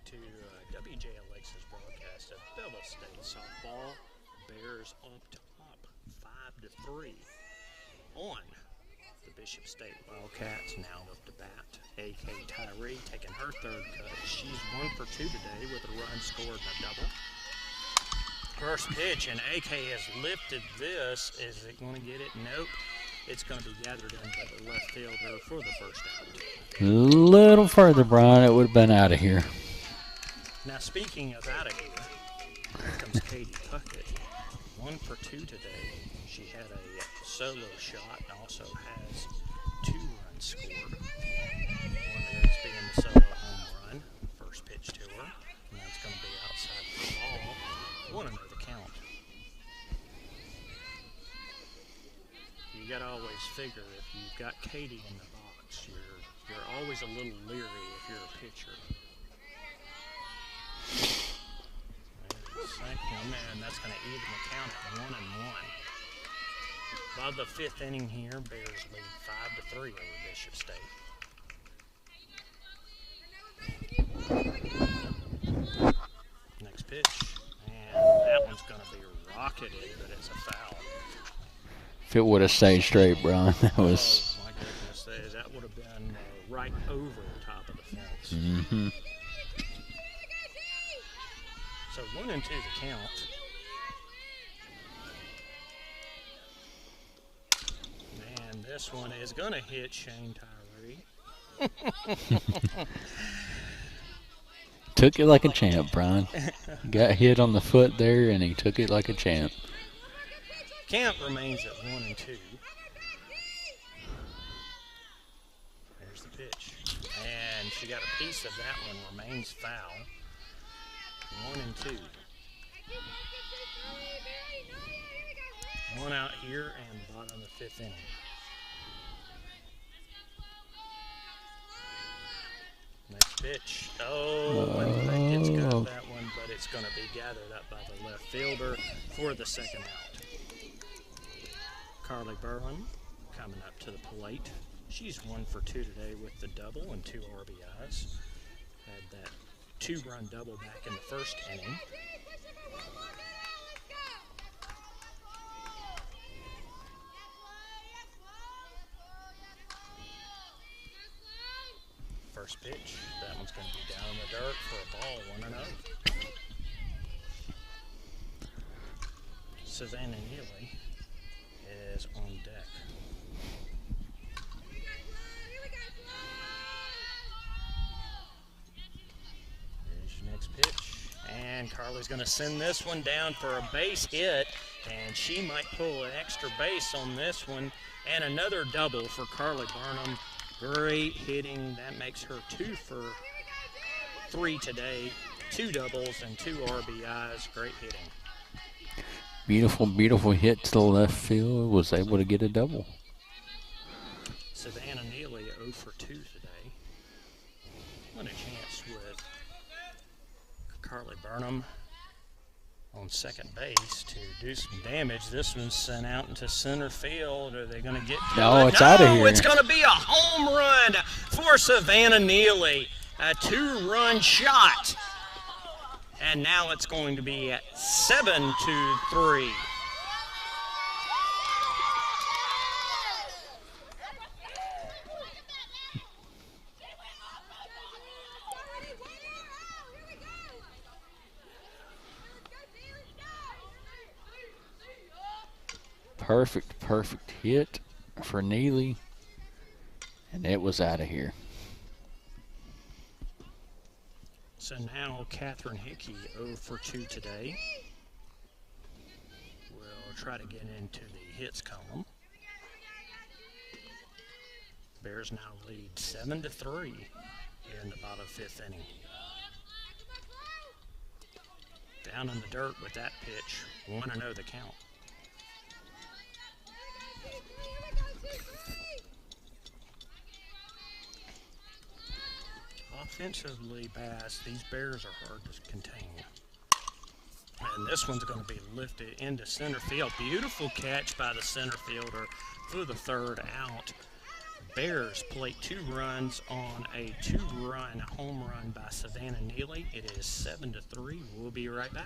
to WJLX's broadcast of Bevill State Softball. Bears up top, 5-3 on the Bishop State Wildcats. Now up to bat, A.K. Tyree taking her third cut. She's 1 for 2 today with a run scored and a double. First pitch, and A.K. has lifted this. Is it going to get it? Nope. It's going to be gathered in by the left fielder for the first out. A little further, Brian, it would have been out of here. Now, speaking of out of here, here comes Katie Puckett. 1 for 2 today. She had a solo shot and also has 2 runs scored. One of those being the solo home run. First pitch to her. And that's going to be outside the ball. 1-0 the count. You got to always figure if you've got Katie in the box, you're always a little leery if you're a pitcher. Second, and that's going to even the count at 1-1. By the 5th inning here, Bears lead 5-3 over Bishop State. Next pitch, and that one's going to be rocketed, but it's a foul. If it would have stayed straight, Brian, that was... Oh, my goodness, that would have been right over the top of the fence. Mm-hmm. So 1-2 the count. And this one is going to hit Shane Tyree. Took it like a champ, Brian. Got hit on the foot there, and he took it like a champ. Count remains at 1-2. There's the pitch. And she got a piece of that one, remains foul. 1-2. One out here and the bottom of the 5th inning. Next pitch. Oh, and that gets got that one, but it's going to be gathered up by the left fielder for the second out. Carly Burlin coming up to the plate. She's 1 for 2 today with the double and 2 RBIs. Had that 2-run double back in the first inning. First pitch, that one's going to be down in the dirt for a ball, 1-0. Savannah Neely is on deck. Next pitch, and Carly's going to send this one down for a base hit, and she might pull an extra base on this one, and another double for Carly Burnham. Great hitting. That makes her 2 for 3 today. 2 doubles and 2 RBIs. Great hitting. Beautiful, beautiful hit to the left field. Was able to get a double. Savannah Neely 0 for 2 today. What a chance with Carly Burnham on second base to do some damage. This one's sent out into center field. Are they going to get to No, it? it's out of here. It's going to be a home run for Savannah Neely. A 2-run shot. And now it's going to be at 7-3. Perfect hit for Neely, and it was out of here. So now Catherine Hickey 0 for 2 today. We'll try to get into the hits column. Bears now lead 7-3 here in the bottom 5th inning. Down in the dirt with that pitch, 1-0 the count. Offensively, Bass, these Bears are hard to contain. And this one's going to be lifted into center field. Beautiful catch by the center fielder for the third out. Bears plate 2 runs on a 2-run home run by Savannah Neely. It is 7-3. We'll be right back.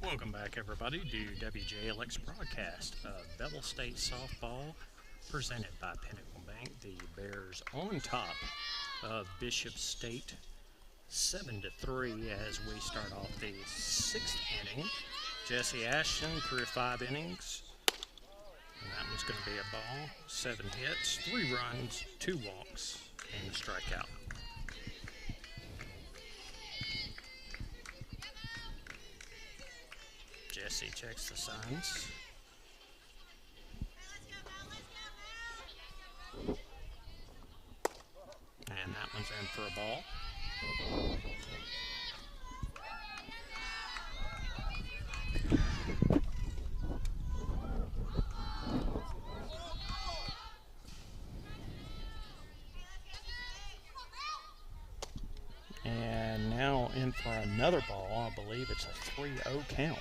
Welcome back, everybody, to WJLX broadcast of Bevill State Softball, presented by Pinnacle Bank. The Bears on top of Bishop State, 7-3, as we start off the 6th inning. Jesse Ashton threw 5 innings, and that one's going to be a ball. 7 hits, 3 runs, 2 walks, and a strikeout. Jesse checks the signs. And that one's in for a ball. And now in for another ball. I believe it's a 3-0 count.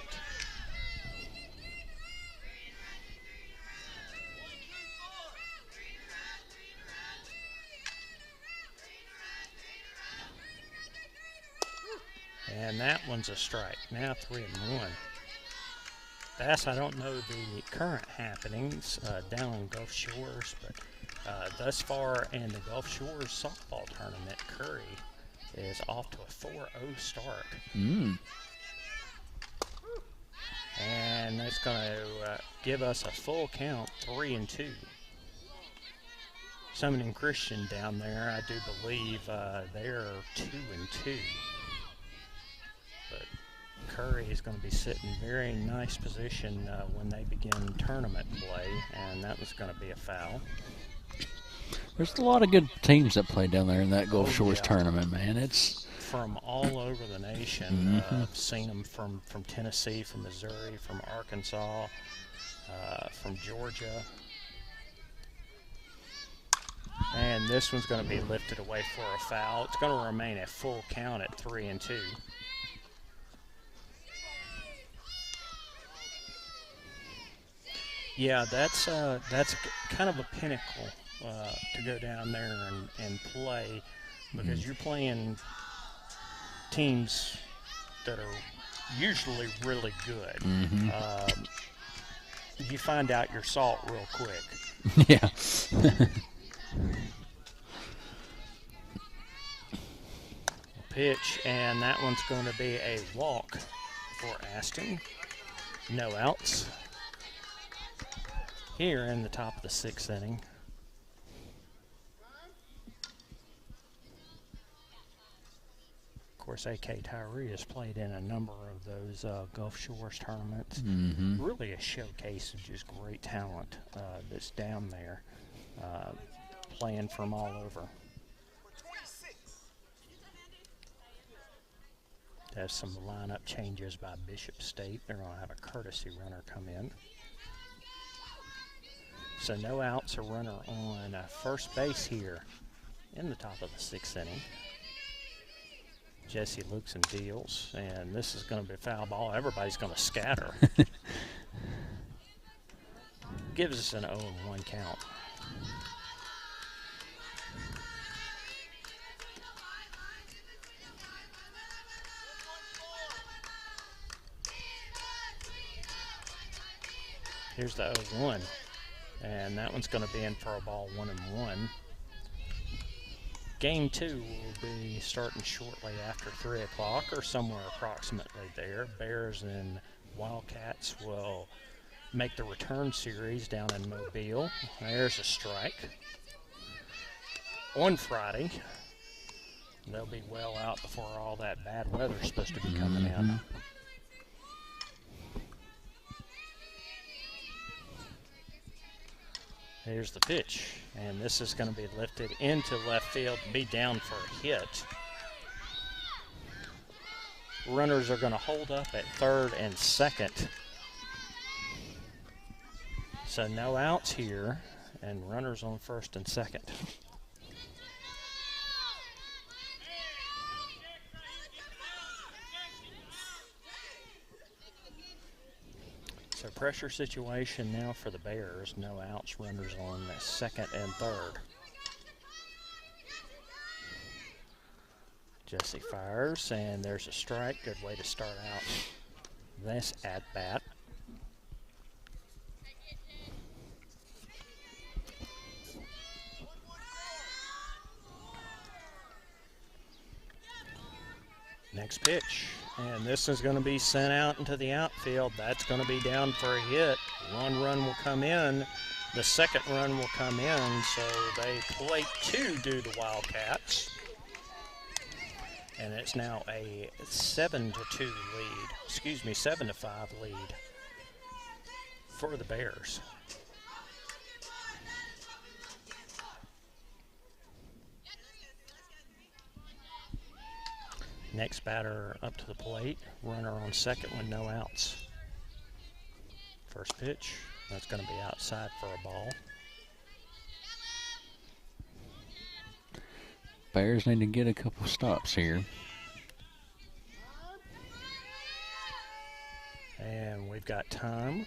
And that one's a strike. Now 3-1. Bass, I don't know the current happenings down in Gulf Shores, but thus far in the Gulf Shores softball tournament, Curry is off to a 4-0 start. And that's going to give us a full count, 3-2. Sumiton Christian down there, I do believe they're 2-2. But Curry is going to be sitting very nice position when they begin tournament play, and that was going to be a foul. There's a lot of good teams that play down there in that Gulf Shores tournament, man. It's from all over the nation. I've seen them from Tennessee, from Missouri, from Arkansas, from Georgia. And this one's going to be lifted away for a foul. It's going to remain a full count at 3-2. Yeah, that's kind of a pinnacle to go down there and play, because you're playing teams that are usually really good. You find out your salt real quick. yeah. Pitch, and that one's going to be a walk for Aston. No outs here in the top of the 6th inning. Of course, A.K. Tyree has played in a number of those Gulf Shores tournaments. Really a showcase of just great talent that's down there, playing from all over. There's some lineup changes by Bishop State. They're going to have a courtesy runner come in. So no outs, a runner on first base here in the top of the 6th inning. Jesse looks and deals, and this is going to be a foul ball. Everybody's going to scatter. Gives us an 0-1 count. Here's the 0-1, and that one's going to be in for a ball 1-1. Game 2 will be starting shortly after 3 o'clock or somewhere approximately there. Bears and Wildcats will make the return series down in Mobile. There's a strike. On Friday, they'll be well out before all that bad weather's supposed to be coming in. Here's the pitch, and this is going to be lifted into left field to be down for a hit. Runners are going to hold up at third and second. So no outs here, and runners on first and second. So pressure situation now for the Bears. No outs, runners on second and third. Jesse fires, and there's a strike. Good way to start out this at-bat. Next pitch, and this is going to be sent out into the outfield. That's going to be down for a hit. One run will come in. The second run will come in, so they plate 2 due to Wildcats. And it's now a 7-2 lead, 7-5 lead for the Bears. Next batter up to the plate, runner on second with no outs. First pitch, that's going to be outside for a ball. Bears need to get a couple stops here. And we've got time.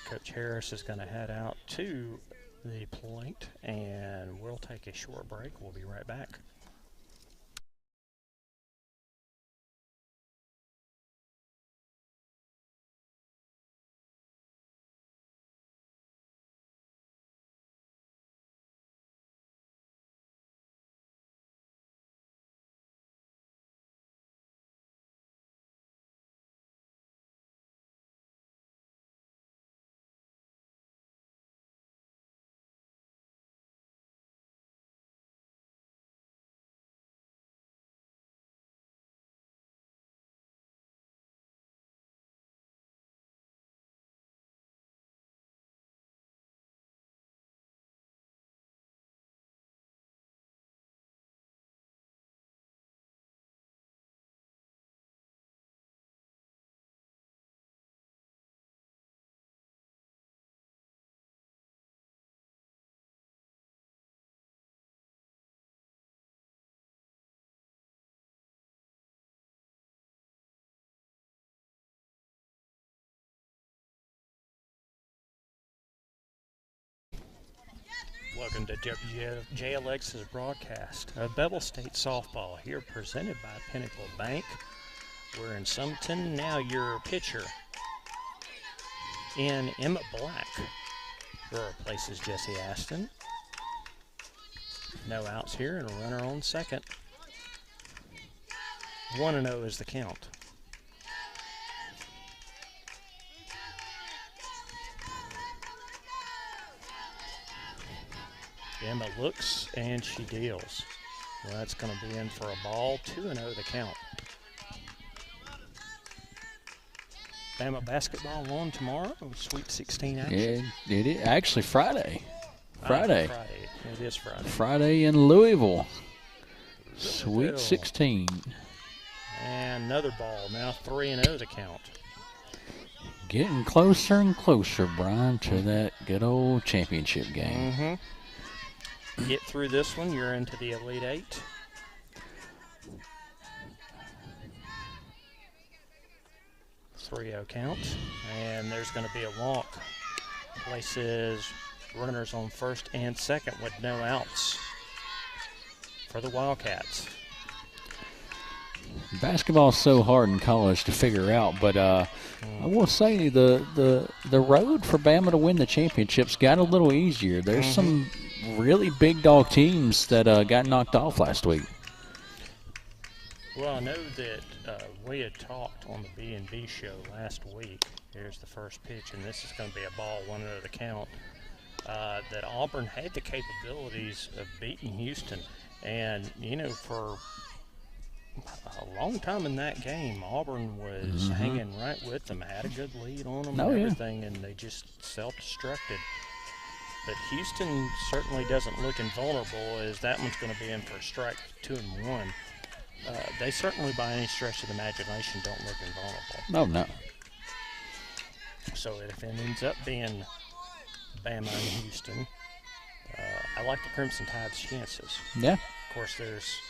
Coach Harris is going to head out to the plate, and we'll take a short break. We'll be right back. Welcome to JLX's broadcast of Bevill State Softball, here presented by Pinnacle Bank. We're in Sumiton. Now your pitcher in Emmett Black replaces Jesse Aston. No outs here and a runner on second. 1-0 is the count. Emma looks, and she deals. Well, that's going to be in for a ball. 2-0 the count. Bama basketball on tomorrow. Sweet 16 action. Yeah, it is. Actually, Friday. Friday. It is Friday. Friday in Louisville. Sweet 16. And another ball. Now 3-0 the count. Getting closer and closer, Brian, to that good old championship game. Mm-hmm. Get through this one, you're into the Elite Eight. 3-0 count, and there's going to be a walk. Places runners on first and second with no outs for the Wildcats. Basketball's so hard in college to figure out, but I will say the road for Bama to win the championships got a little easier. There's some really big dog teams that got knocked off last week. Well, I know that we had talked on the B&B show last week. Here's the first pitch, and this is going to be a ball, 1 under the count. That Auburn had the capabilities of beating Houston, and you know, for a long time in that game, Auburn was hanging right with them, had a good lead on them and everything, and they just self-destructed. But Houston certainly doesn't look invulnerable, as that one's going to be in for a strike, 2-1. They certainly, by any stretch of the imagination, don't look invulnerable. No. So if it ends up being Bama and Houston, I like the Crimson Tide's chances. Yeah. Of course, there's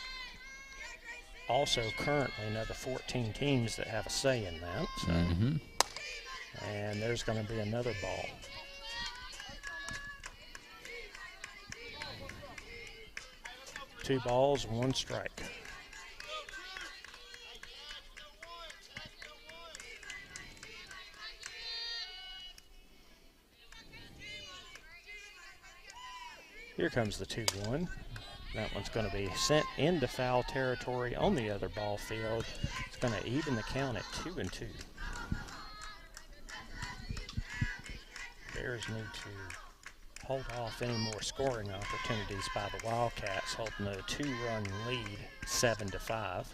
also currently another 14 teams that have a say in that. So. And there's going to be another ball. Two balls, 1 strike. Here comes the 2-1. That one's going to be sent into foul territory on the other ball field. It's going to even the count at 2-2. Bears need to hold off any more scoring opportunities by the Wildcats, holding a 2-run lead, 7-5.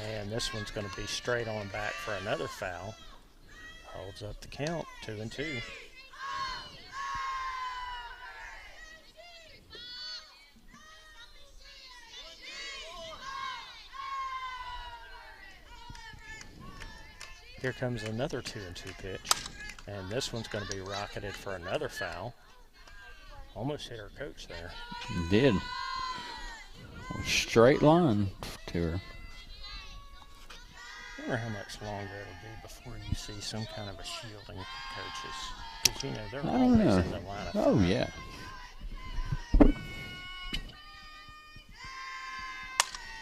And this one's going to be straight on back for another foul. Holds up the count, 2-2. Here comes another 2-2 pitch, and this one's going to be rocketed for another foul. Almost hit her coach there. Did. Straight line to her. I wonder how much longer it'll be before you see some kind of a shielding coaches. Because, you know, they're always in the line of fire. Oh, yeah.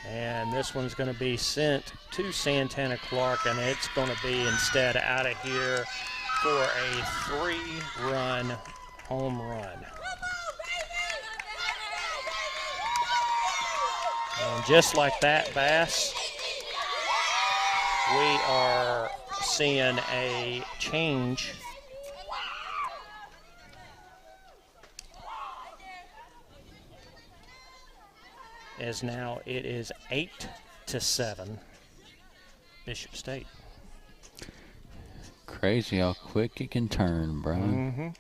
And this one's going to be sent to Santana Clark, and it's going to be instead out of here for a 3-run home run. And just like that, Bass, we are seeing a change. As now it is 8-7, Bishop State. Crazy how quick it can turn, Brian.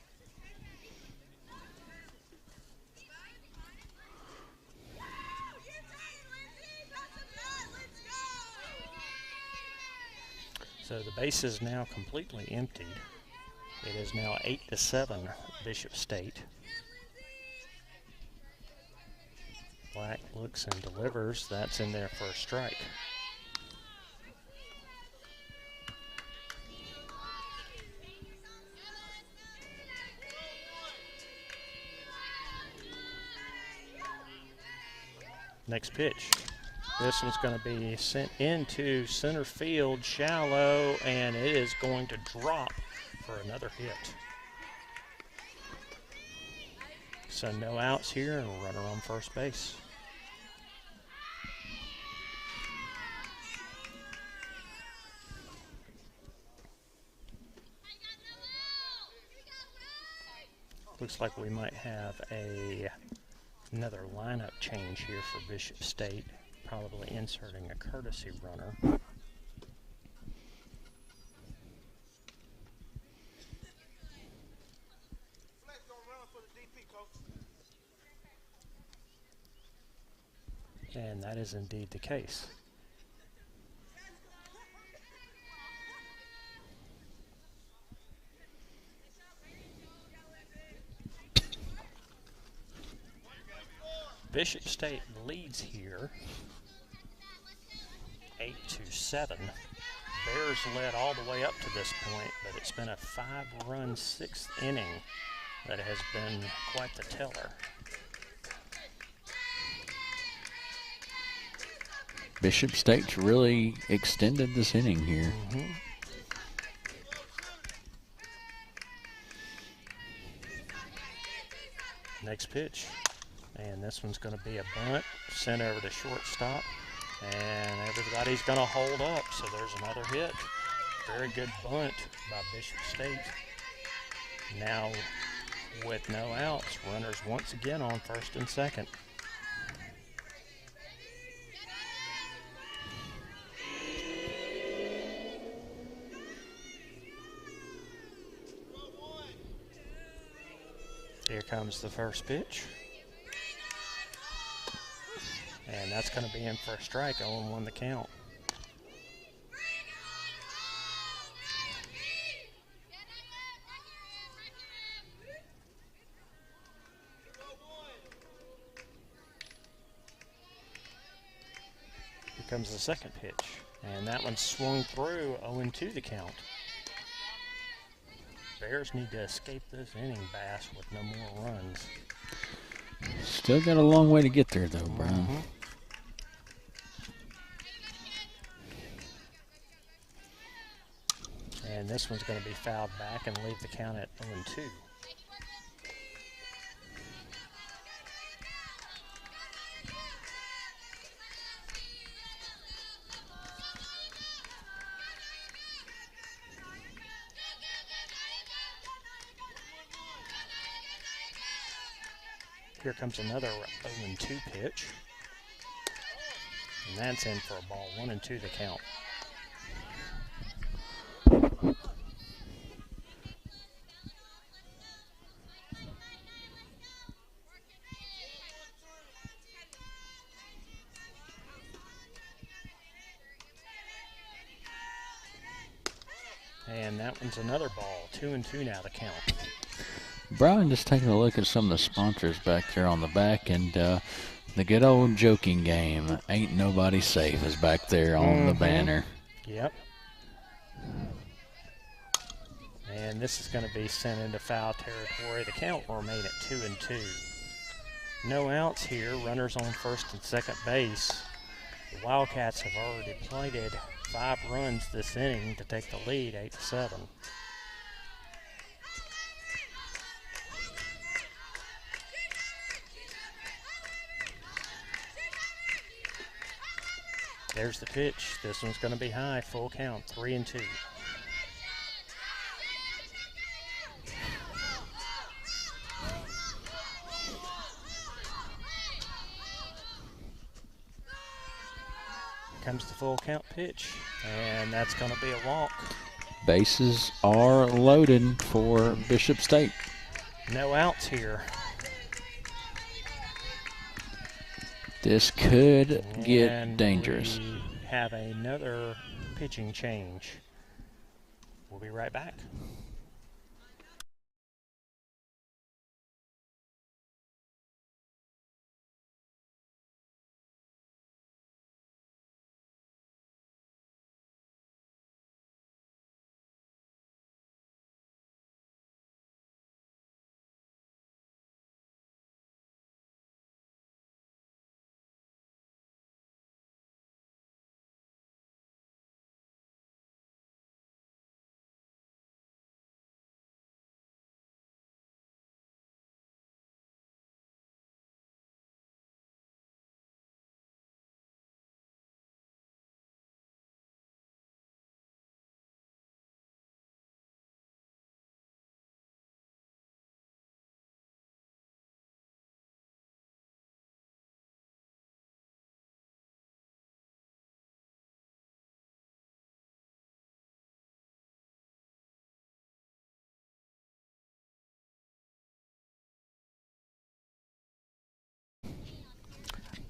So the base is now completely emptied. It is now 8-7, Bishop State. Black looks and delivers. That's in there for a strike. Next pitch. This one's going to be sent into center field, shallow, and it is going to drop for another hit. So no outs here and a runner on first base. Looks like we might have another lineup change here for Bishop State, probably inserting a courtesy runner. And that is indeed the case. Bishop State leads here 8-7. Bears led all the way up to this point, but it's been a 5-run 6th inning that has been quite the teller. Bishop State's really extended this inning here. Next pitch, and this one's going to be a bunt sent over to shortstop, and everybody's going to hold up, so there's another hit. Very good bunt by Bishop State. Now with no outs, runners once again on first and second. Here comes the first pitch. And that's going to be in for a strike, 0-1 the count. Here comes the second pitch. And that one swung through, 0-2 the count. Bears need to escape this inning, Bass, with no more runs. Still got a long way to get there, though, Brian. And this one's going to be fouled back and leave the count at 0-2. Here comes another 0-2 pitch. And that's in for a ball, 1-2 the count. And that one's another ball, 2-2 now the count. Brian, just taking a look at some of the sponsors back there on the back, and the good old joking game, Ain't Nobody Safe, is back there on the banner. Yep. And this is going to be sent into foul territory. The count will remain at 2-2. No outs here. Runners on first and second base. The Wildcats have already plated 5 runs this inning to take the lead, 8-7. There's the pitch. This one's going to be high, full count, 3-2. Comes the full count pitch, and that's going to be a walk. Bases are loaded for Bishop State. No outs here. This could get dangerous. We have another pitching change. We'll be right back.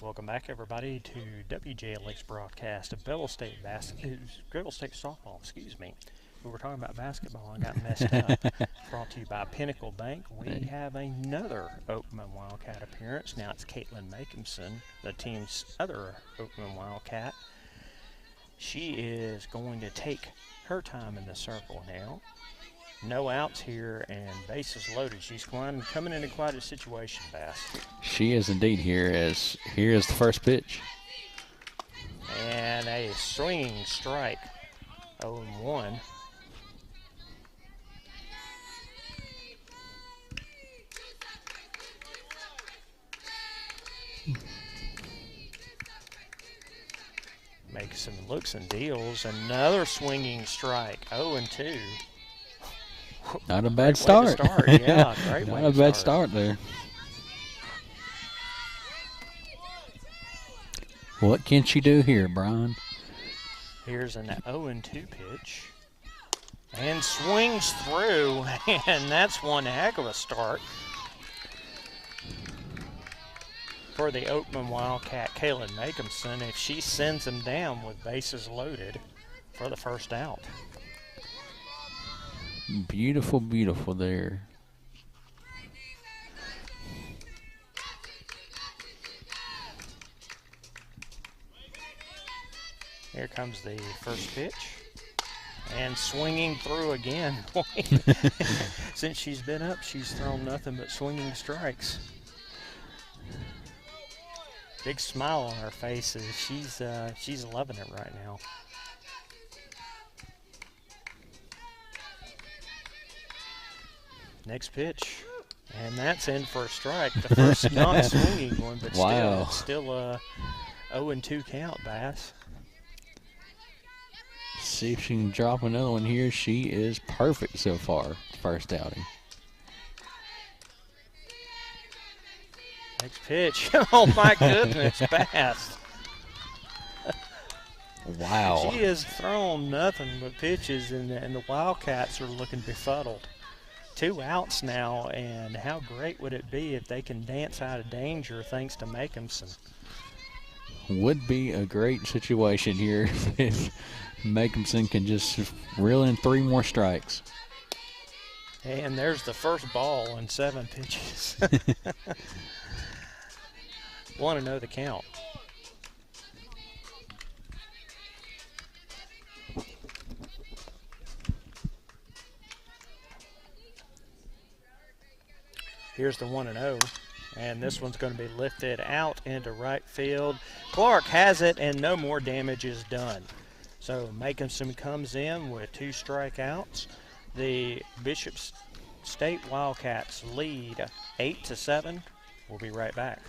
Welcome back, everybody, to WJLX broadcast of Bevill State Softball. Excuse me. We were talking about basketball and got messed up. Brought to you by Pinnacle Bank. We have another Oakman Wildcat appearance. Now it's Caitlin Makinson, the team's other Oakman Wildcat. She is going to take her time in the circle now. No outs here and bases loaded. She's coming into quite a situation, Bass. She is indeed here is the first pitch. And a swinging strike. 0-1. Makes some looks and deals. Another swinging strike. 0-2. Not a bad start. Yeah, great way Not a bad start there. What can she do here, Brian? Here's an 0-2 pitch. And swings through, and that's one heck of a start for the Oakman Wildcat, Kaylin Makeumson, if she sends him down with bases loaded for the first out. Beautiful, beautiful there. Here comes the first pitch. And swinging through again. Since she's been up, she's thrown nothing but swinging strikes. Big smile on her face as she's loving it right now. Next pitch, and that's in for a strike. The first non-swinging one, but wow. still a 0-2 count, Bass. See if she can drop another one here. She is perfect so far, first outing. Next pitch. Oh, my goodness, Bass. Wow. She has thrown nothing but pitches, and the Wildcats are looking befuddled. 2 outs now, and how great would it be if they can dance out of danger thanks to Makeumson? Would be a great situation here if Makeumson can just reel in 3 more strikes. And there's the first ball in 7 pitches. Want to know the count. Here's the 1-0, and this one's going to be lifted out into right field. Clark has it, and no more damage is done. So Makeumson comes in with 2 strikeouts. The Bishop State Wildcats lead 8-7. We'll be right back.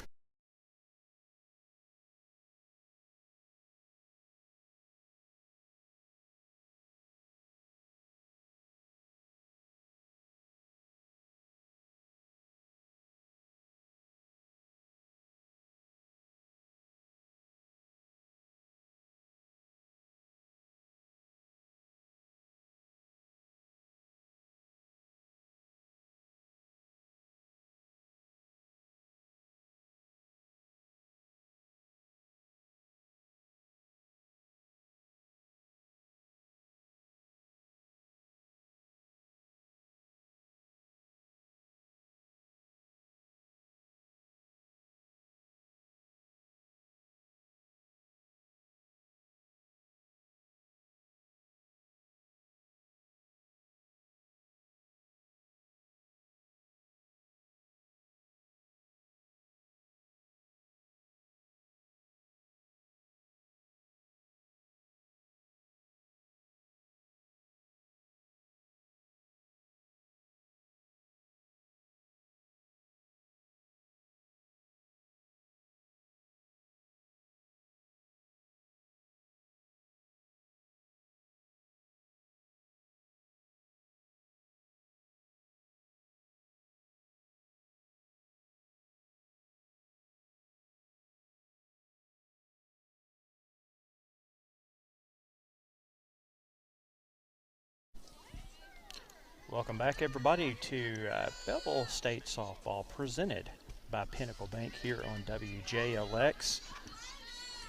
Welcome back, everybody, to Bevill State Softball, presented by Pinnacle Bank here on WJLX.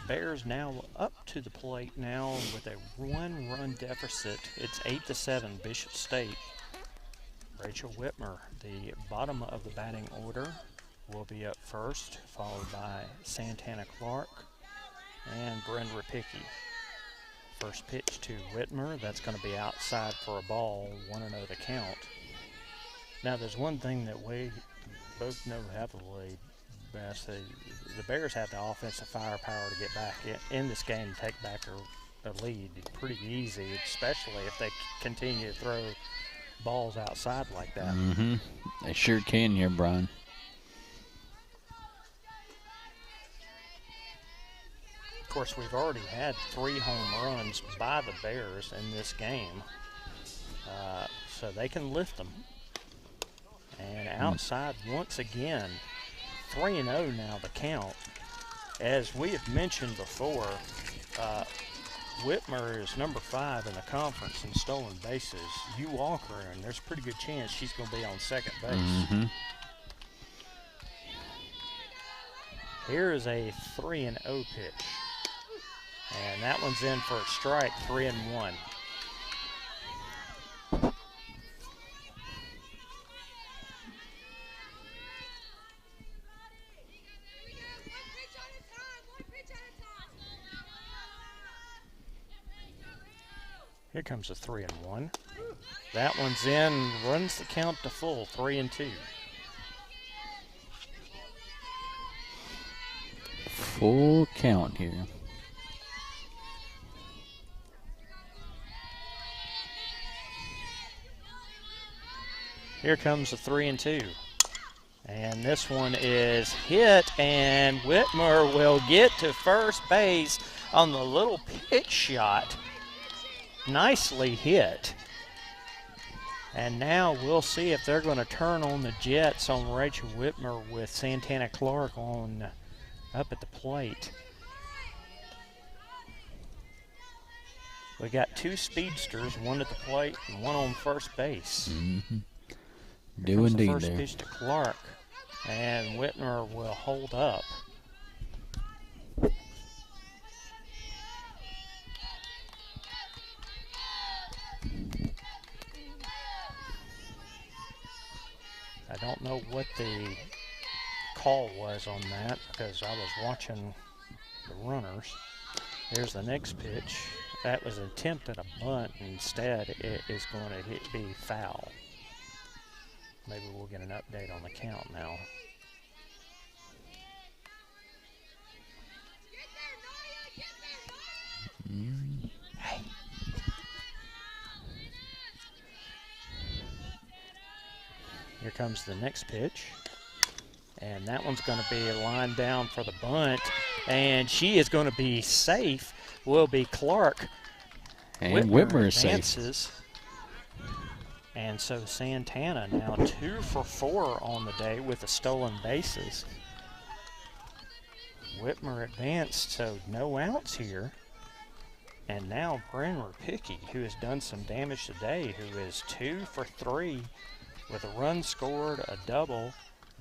Bears now up to the plate now with a 1-run deficit. It's 8-7 Bishop State. Rachel Whitmer, the bottom of the batting order, will be up first, followed by Santana Clark and Brenda Rapicki. First pitch to Whitmer. That's going to be outside for a ball. 1-0 the count. Now, there's one thing that we both know heavily best. The Bears have the offensive firepower to get back in this game and take back a lead pretty easy, especially if they continue to throw balls outside like that. Mm-hmm. They sure can here, Brian. Of course, we've already had 3 home runs by the Bears in this game, so they can lift them. And outside once again, 3-0 now the count. As we have mentioned before, Whitmer is number 5 in the conference in stolen bases. You walk her, and there's a pretty good chance she's going to be on second base. Mm-hmm. Here is a 3-0 pitch. And that one's in for a strike, 3-1. Here comes a 3-1. That one's in, runs the count to full, 3-2. Full count here. Here comes the 3-2. And this one is hit, and Whitmer will get to first base on the little pitch shot. Nicely hit. And now we'll see if they're going to turn on the Jets on Rachel Whitmer with Santana Clark on up at the plate. We got 2 speedsters, one at the plate and one on first base. Mm-hmm. Here Do comes indeed the first there. pitch to Clark, and Whitmer will hold up. I don't know what the call was on that because I was watching the runners. Here's the next pitch. That was an attempt at a bunt. Instead, it is going to be foul. Maybe we'll get an update on the count now. Hey. Here comes the next pitch. And that one's going to be lined down for the bunt. And she is going to be safe. Will be Clark. And Whitmer is advances. safe. And so Santana now 2 for 4 on the day with the stolen bases. Whitmer advanced, so no outs here. And now Bryn Rapicki, who has done some damage today, who is 2 for 3 with a run scored, a double,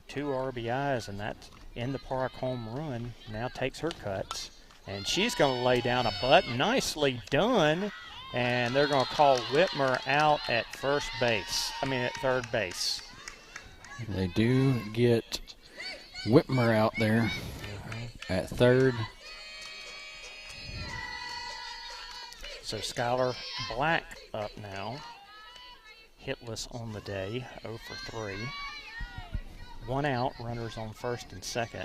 2 RBIs, and that in the park home run, now takes her cuts. And she's going to lay down a butt. Nicely done. And they're going to call Whitmer out at third base. They do get Whitmer out there at third. So Skylar Black up now. Hitless on the day, 0 for 3. 1 out, runners on first and second.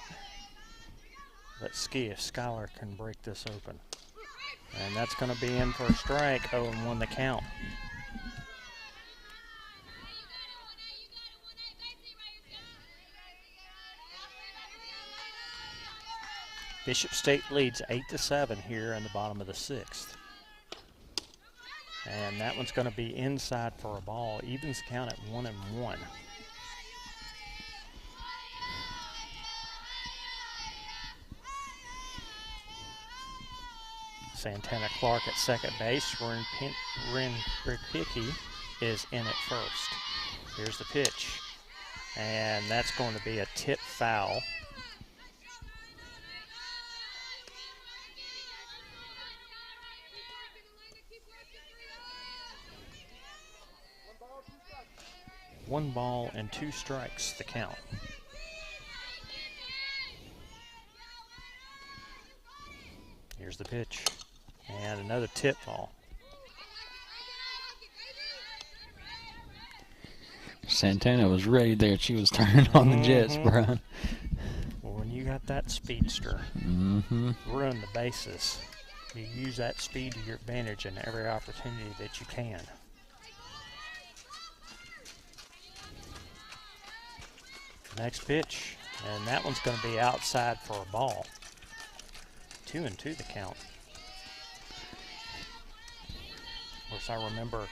Let's see if Skylar can break this open. And that's going to be in for a strike, 0-1 the count. Bishop State leads 8-7 here in the bottom of the 6th. And that one's going to be inside for a ball. Evens count at 1-1. Santana Clark at second base. Ren Rapicki is in at first. Here's the pitch. And that's going to be a tip foul. One ball and 2 strikes, the count. Here's the pitch. And another tip ball. Santana was ready there. She was turning on the jets, Brian. Well, when you got that speedster, run the bases, you use that speed to your advantage in every opportunity that you can. Next pitch, and that one's going to be outside for a ball. 2-2 the count. Of course, I remember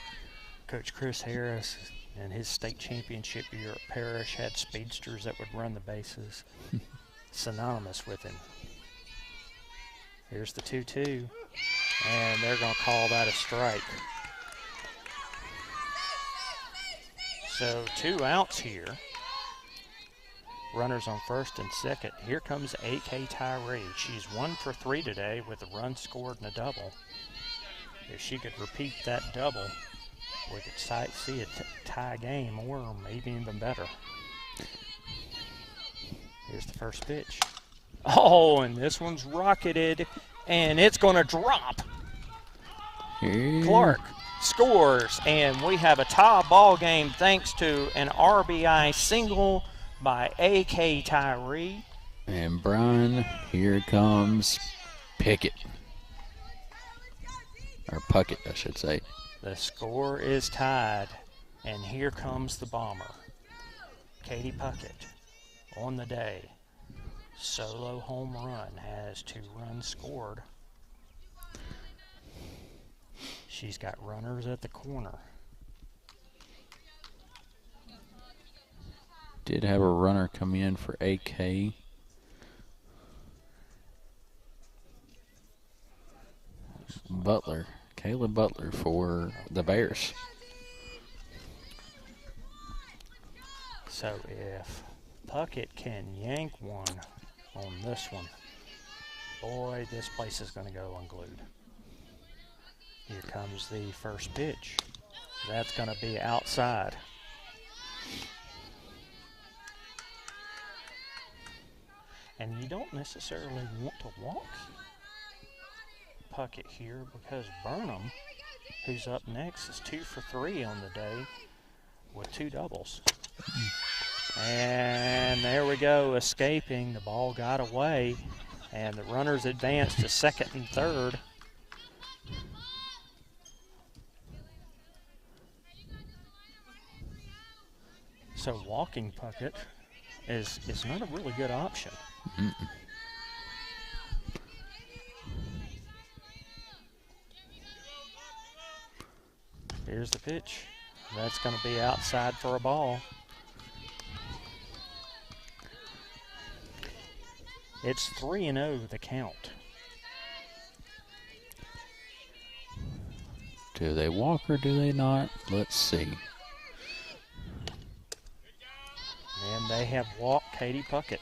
Coach Chris Harris in his state championship year at Parrish had speedsters that would run the bases, synonymous with him. Here's the 2-2, and they're going to call that a strike. So 2 outs here. Runners on first and second. Here comes A.K. Tyree. She's 1 for 3 today with a run scored and a double. If she could repeat that double, we could see a tie game, or maybe even better. Here's the first pitch. Oh, and this one's rocketed, and it's going to drop. Clark scores, and we have a tie ball game thanks to an RBI single by A.K. Tyree. And Brian, here comes Pickett. Or Puckett, I should say. The score is tied, and here comes the bomber. Katie Puckett on the day. Solo home run, has 2 runs scored. She's got runners at the corner. Did have a runner come in for AK. Butler. Kayla Butler for the Bears. So if Puckett can yank one on this one, boy, this place is going to go unglued. Here comes the first pitch. That's going to be outside. And you don't necessarily want to walk Puckett here because Burnham, who's up next, is 2 for 3 on the day with 2 doubles. And there we go, escaping. The ball got away, and the runners advanced to second and third. So walking Puckett is not a really good option. Here's the pitch. That's going to be outside for a ball. It's 3-0 the count. Do they walk or do they not? Let's see. And they have walked Katie Puckett.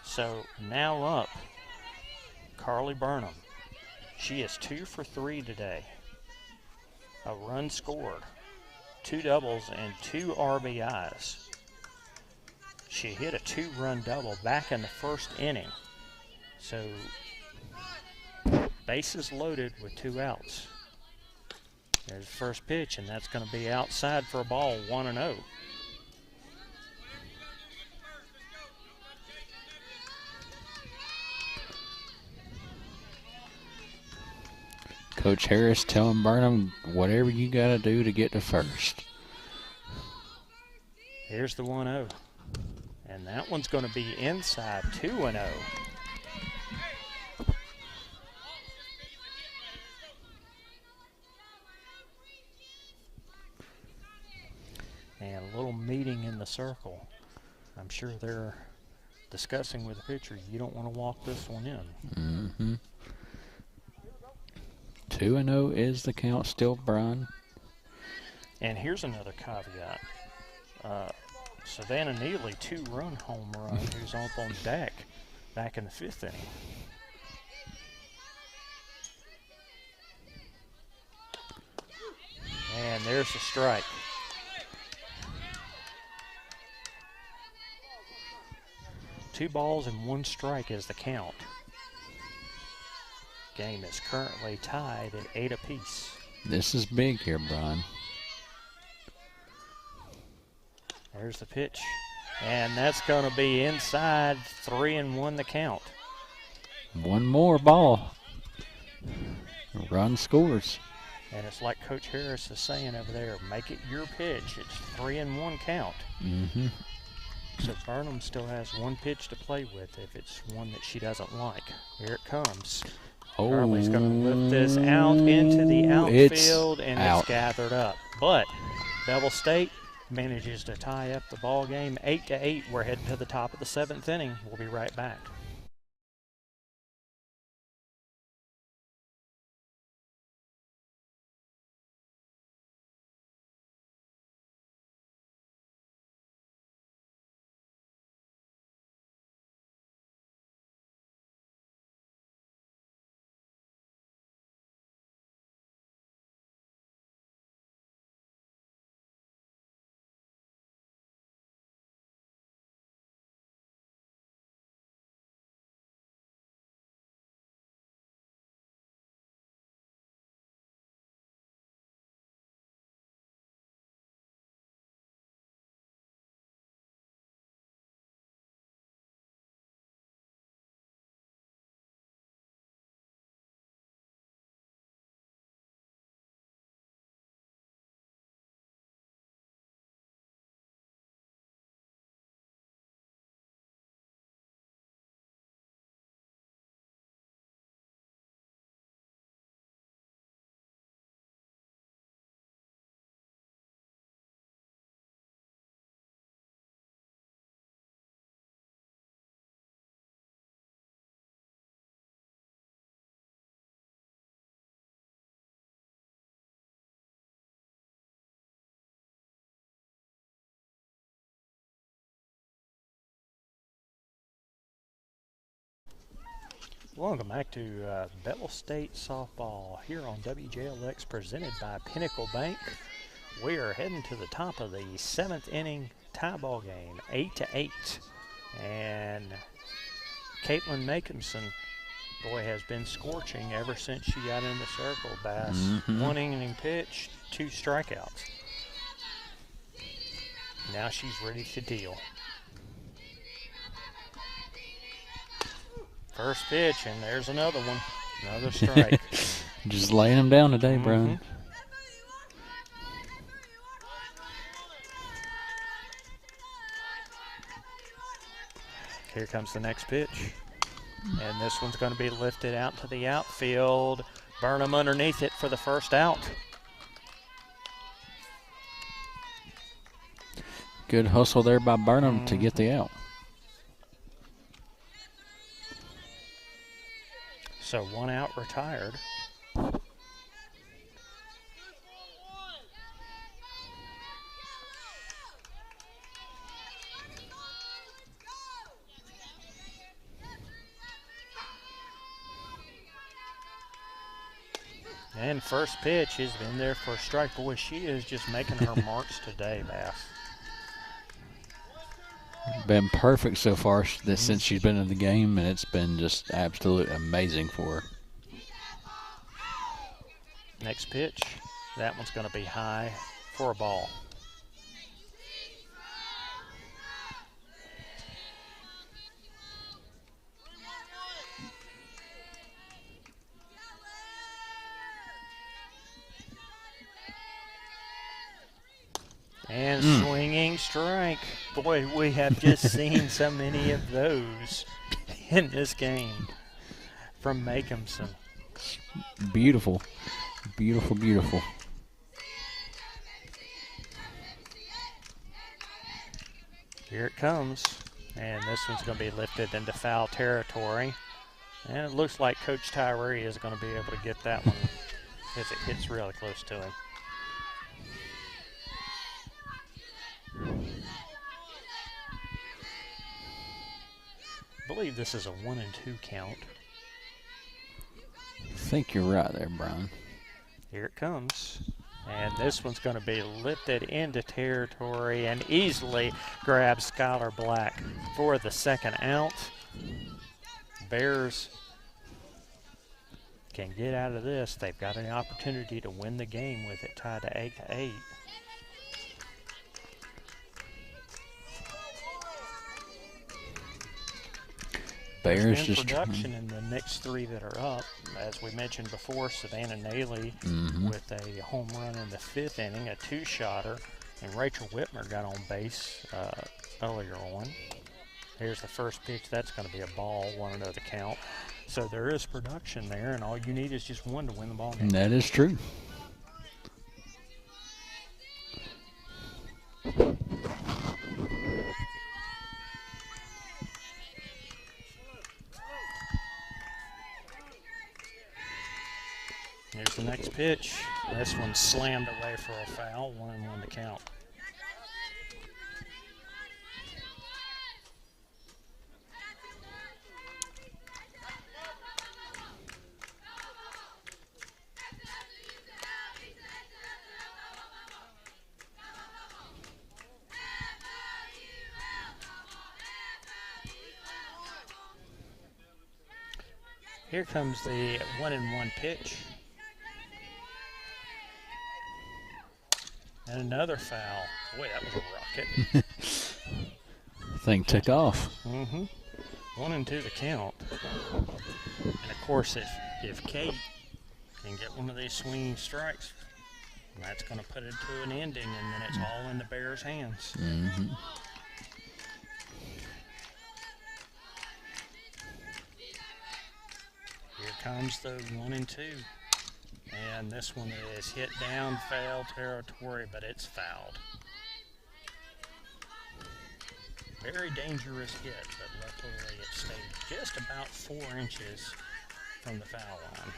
So now up, Carly Burnham. She is 2 for 3 today. A run scored, 2 doubles, and 2 RBIs. She hit a 2-run double back in the first inning. So bases loaded with 2 outs. There's the first pitch, and that's going to be outside for a ball, 1-0. Coach Harris telling Burnham whatever you got to do to get to first. Here's the 1-0. And that one's going to be inside, 2-0. And a little meeting in the circle. I'm sure they're discussing with the pitcher, you don't want to walk this one in. 2-0 is the count still, Brian. And here's another caveat. Savannah Neely, 2-run home run, who's up on deck back in the 5th inning. And there's the strike. Two balls and 1 strike is the count. game is currently tied at 8 apiece. This is big here, Brian. There's the pitch. And that's going to be inside. 3-1 the count. One more ball. Run scores. And it's like Coach Harris is saying over there, make it your pitch. It's 3-1 count. Mm-hmm. So Burnham still has one pitch to play with if it's one that she doesn't like. Here it comes. Carly's going to lift this out into the outfield, and it's gathered up. But Bevill State manages to tie up the ball game 8-8. We're heading to the top of the 7th inning. We'll be right back. Welcome back to Bevill State Softball here on WJLX, presented by Pinnacle Bank. We are heading to the top of the 7th inning tie ball game, 8-8. And Caitlin Makinson, boy, has been scorching ever since she got in the circle. Bass, 1 inning pitch, 2 strikeouts. Now she's ready to deal. First pitch, and there's another one. Another strike. Just laying them down today, Brian. Here comes the next pitch. And this one's going to be lifted out to the outfield. Burnham underneath it for the first out. Good hustle there by Burnham to get the out. So 1 out retired. And first pitch has been there for a strike. Boy, she is just making her marks today, Bass. Been perfect so far since she's been in the game, and it's been just absolutely amazing for her. Next pitch, that one's going to be high for a ball. And swinging strike. Boy, we have just seen so many of those in this game from Makinson. Beautiful. Beautiful, beautiful. Here it comes. And this one's going to be lifted into foul territory. And it looks like Coach Tyree is going to be able to get that one as it hits really close to him. I believe this is a 1-2 count. I think you're right there, Brian. Here it comes. And this one's going to be lifted into territory and easily grabs Skylar Black for the second out. Bears can get out of this, they've got an opportunity to win the game with it tied to 8-8. Bears just just production in the next three that are up. As we mentioned before, Savannah Naley with a home run in the 5th inning, a 2-shotter, and Rachel Whitmer got on base earlier on. Here's the first pitch. That's going to be a ball, 1-0 the count. So there is production there, and all you need is just one to win the ball game. That is true. Here's the next pitch. This one slammed away for a foul, 1-1 to count. Here comes the 1-1 pitch. And another foul. Boy, that was a rocket. Thing took off. 1-2 the count. And of course, if Kate can get one of these swinging strikes, that's going to put it to an ending, and then it's all in the Bears' hands. Here comes the 1-2. And this one is hit down foul territory, but it's fouled. Very dangerous hit, but luckily it stayed just about 4 inches from the foul line.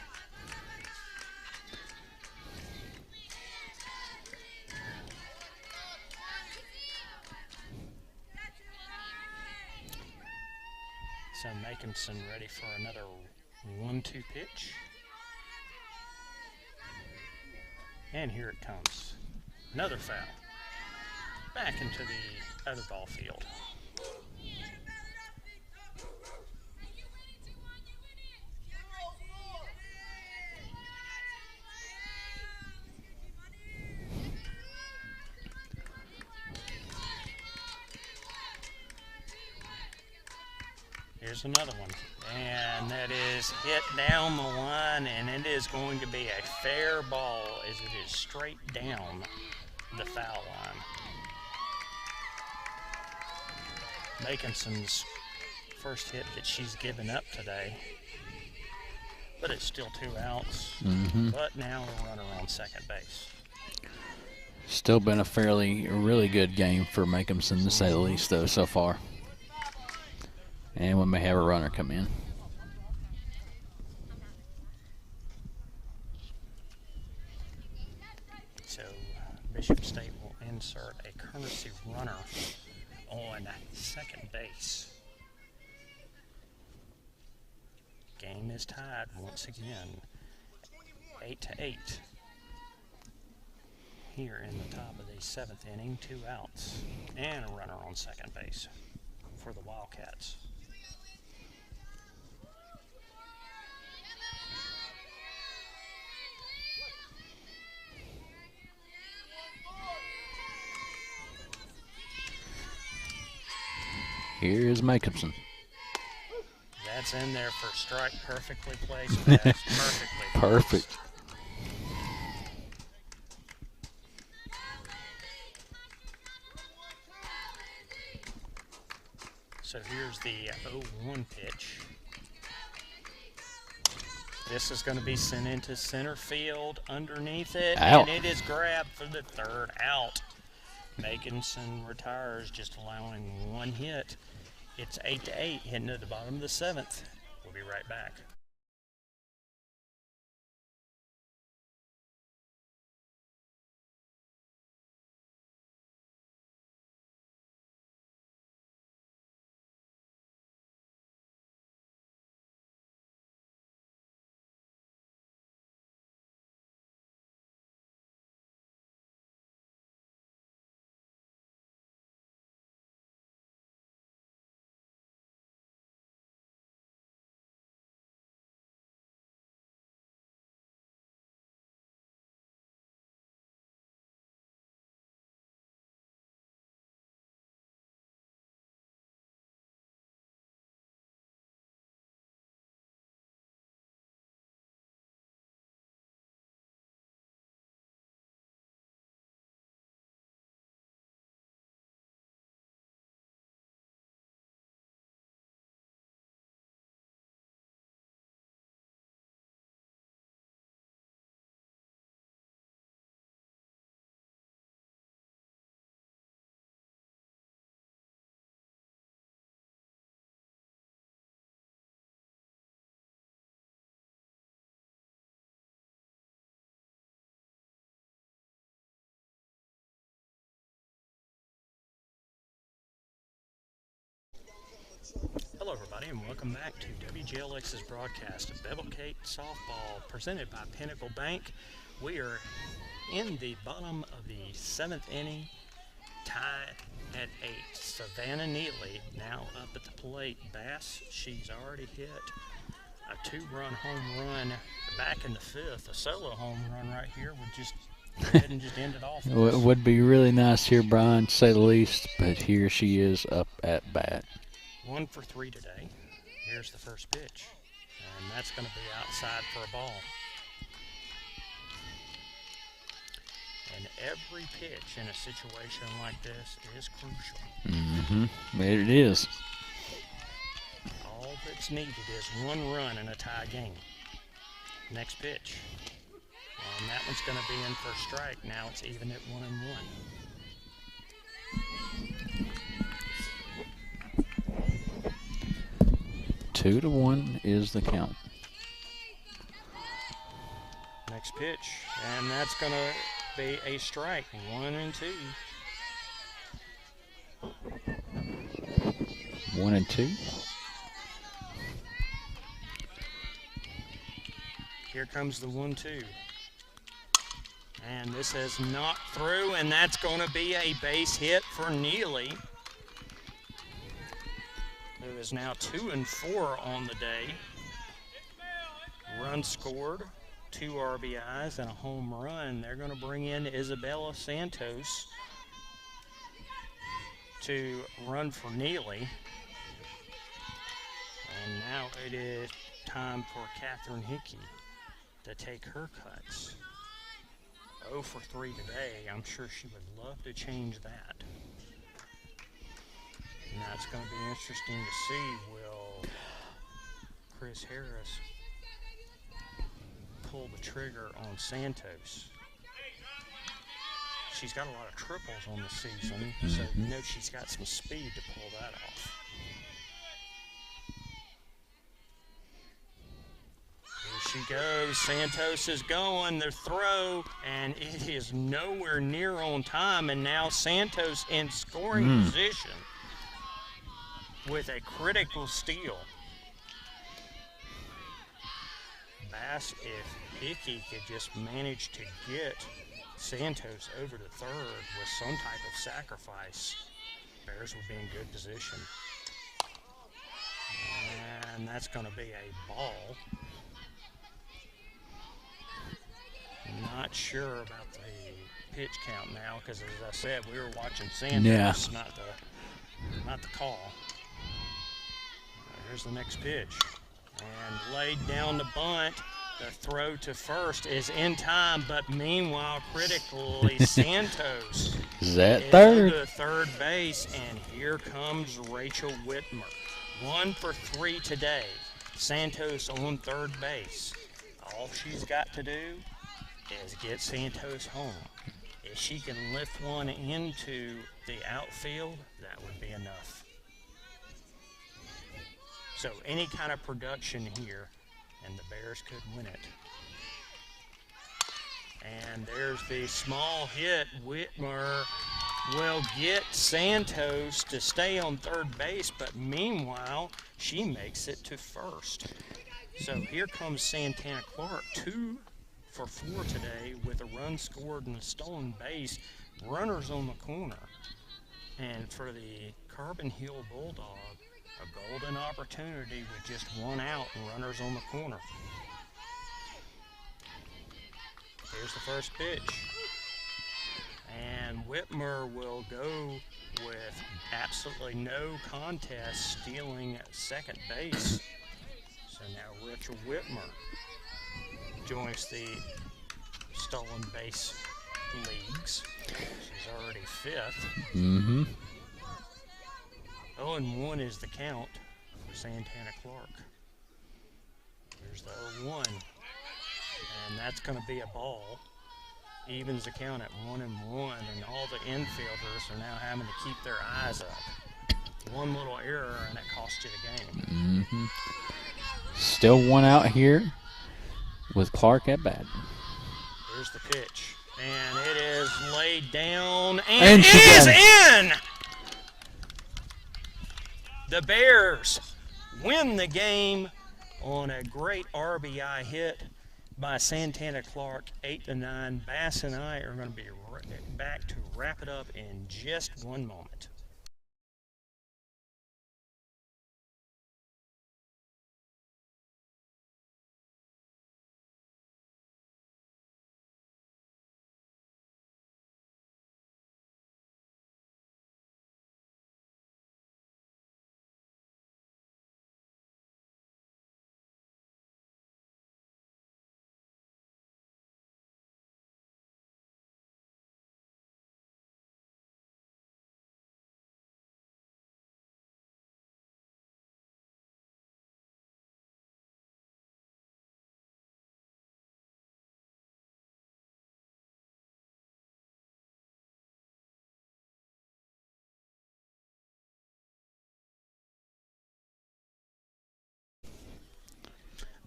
So Makinson ready for another 1-2 pitch. And here it comes. Another foul. Back into the other ball field. Here's another one. And that is hit down the line, and it is going to be a fair ball as it is straight down the foul line. Makinson's first hit that she's given up today, but it's still 2 outs. But now a runner on second base. Still been a really good game for Makinson, to say the least, though, so far. And we may have a runner come in. So Bishop State will insert a courtesy runner on second base. Game is tied once again, 8-8. Here in the top of the 7th inning, 2 outs, and a runner on second base for the Wildcats. Here is Makinson. That's in there for strike, perfectly placed. Perfectly placed. Perfect. So here's the 0-1 pitch. This is going to be sent into center field underneath it, Out. And it is grabbed for the 3rd out. Makinson retires, just allowing 1 hit. It's 8-8, heading to the bottom of the 7th. We'll be right back. Hello, everybody, and welcome back to WGLX's broadcast of Bevill State Softball presented by Pinnacle Bank. We are in the bottom of the 7th inning, tied at 8. Savannah Neely now up at the plate. Bass, she's already hit a 2-run home run back in the 5th. A solo home run right here would just go ahead and just end it off. It would be really nice here, Brian, to say the least, but here she is up at bat. 1 for 3 today. Here's the first pitch, and that's going to be outside for a ball. And every pitch in a situation like this is crucial. Mm-hmm. It is. All that's needed is 1 run in a tie game. Next pitch. And that one's going to be in for a strike. Now it's even at 1-1. 2-1 is the count. Next pitch, and that's going to be a strike. 1-2. 1-2. Here comes the 1-2. And this is knocked through, and that's going to be a base hit for Neely, who is now 2-4 on the day. Run scored, 2 RBIs, and a home run. They're going to bring in Isabella Santos to run for Neely. And now it is time for Catherine Hickey to take her cuts. 0 for 3 today. I'm sure she would love to change that. Now it's going to be interesting to see, will Chris Harris pull the trigger on Santos? She's got a lot of triples on the season, so you know she's got some speed to pull that off. Here she goes. Santos is going. The throw, and it is nowhere near on time, and now Santos in scoring position with a critical steal. Bass, if Hickey could just manage to get Santos over to third with some type of sacrifice, Bears will be in good position. And that's going to be a ball. Not sure about the pitch count now because, as I said, we were watching Santos, not the call. Here's the next pitch. And laid down the bunt. The throw to first is in time, but meanwhile, critically, Santos is at third. To third base, and here comes Rachel Whitmer. 1 for 3 today. Santos on third base. All she's got to do is get Santos home. If she can lift one into the outfield, that would be enough. So any kind of production here, and the Bears could win it. And there's the small hit. Whitmer will get Santos to stay on third base, but meanwhile, she makes it to first. So here comes Santana Clark, 2 for 4 today with a run scored and a stolen base. Runners on the corner. And for the Carbon Hill Bulldog, a golden opportunity with just 1 out and runners on the corner. Here's the first pitch. And Whitmer will go with absolutely no contest, stealing second base. So now Rachel Whitmer joins the stolen base leagues. She's already 5th. 0-1 is the count for Santana Clark. Here's the 0-1. And that's going to be a ball. Evens the count at 1-1, and all the infielders are now having to keep their eyes up. One little error, and it cost you the game. Still 1 out here with Clark at bat. Here's the pitch. And it is laid down, and it is in! The Bears win the game on a great RBI hit by Santana Clark, 8-9. Bass and I are going to be back to wrap it up in just one moment.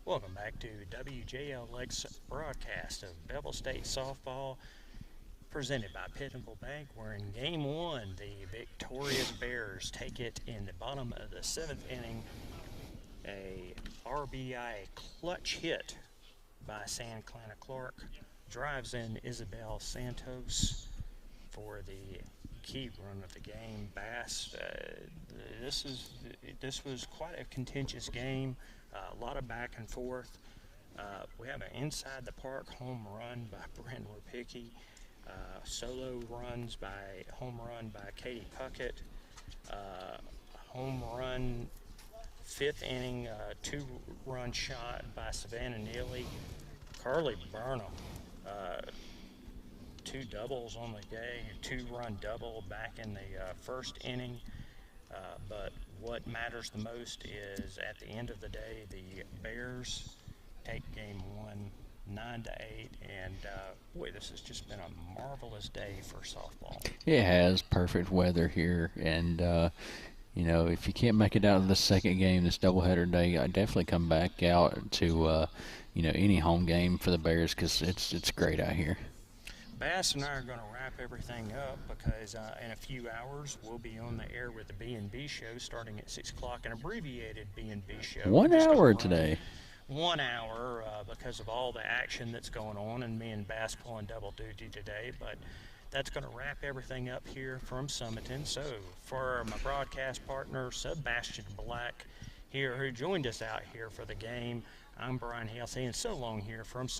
Welcome back to WJLX broadcast of Bevill State Softball, presented by Pinnacle Bank. We're in Game 1. The victorious Bears take it in the bottom of the 7th inning. A RBI clutch hit by Santana Clark drives in Isabel Santos for the key run of the game. Bass, this was quite a contentious game. A lot of back and forth. We have an inside the park home run by Brent Rapicki. Solo runs by home run by Katie Puckett. Home run 5th inning 2-run shot by Savannah Neely. Carly Burnham, 2 doubles on the day, 2-run double back in the 1st inning. But what matters the most is at the end of the day, the Bears take Game 1 9-8, and boy, this has just been a marvelous day for softball. It has perfect weather here, and if you can't make it out of the second game, this doubleheader day, I definitely come back out to any home game for the Bears because it's great out here. Bass and I are going to wrap everything up because in a few hours we'll be on the air with the B&B show starting at 6 o'clock, an abbreviated B&B show. 1 hour today. 1 hour because of all the action that's going on, and me and Bass pulling double duty today. But that's going to wrap everything up here from Sumiton. So for my broadcast partner, Sebastian Black here, who joined us out here for the game, I'm Brian Halsey, and so long here from Sumiton.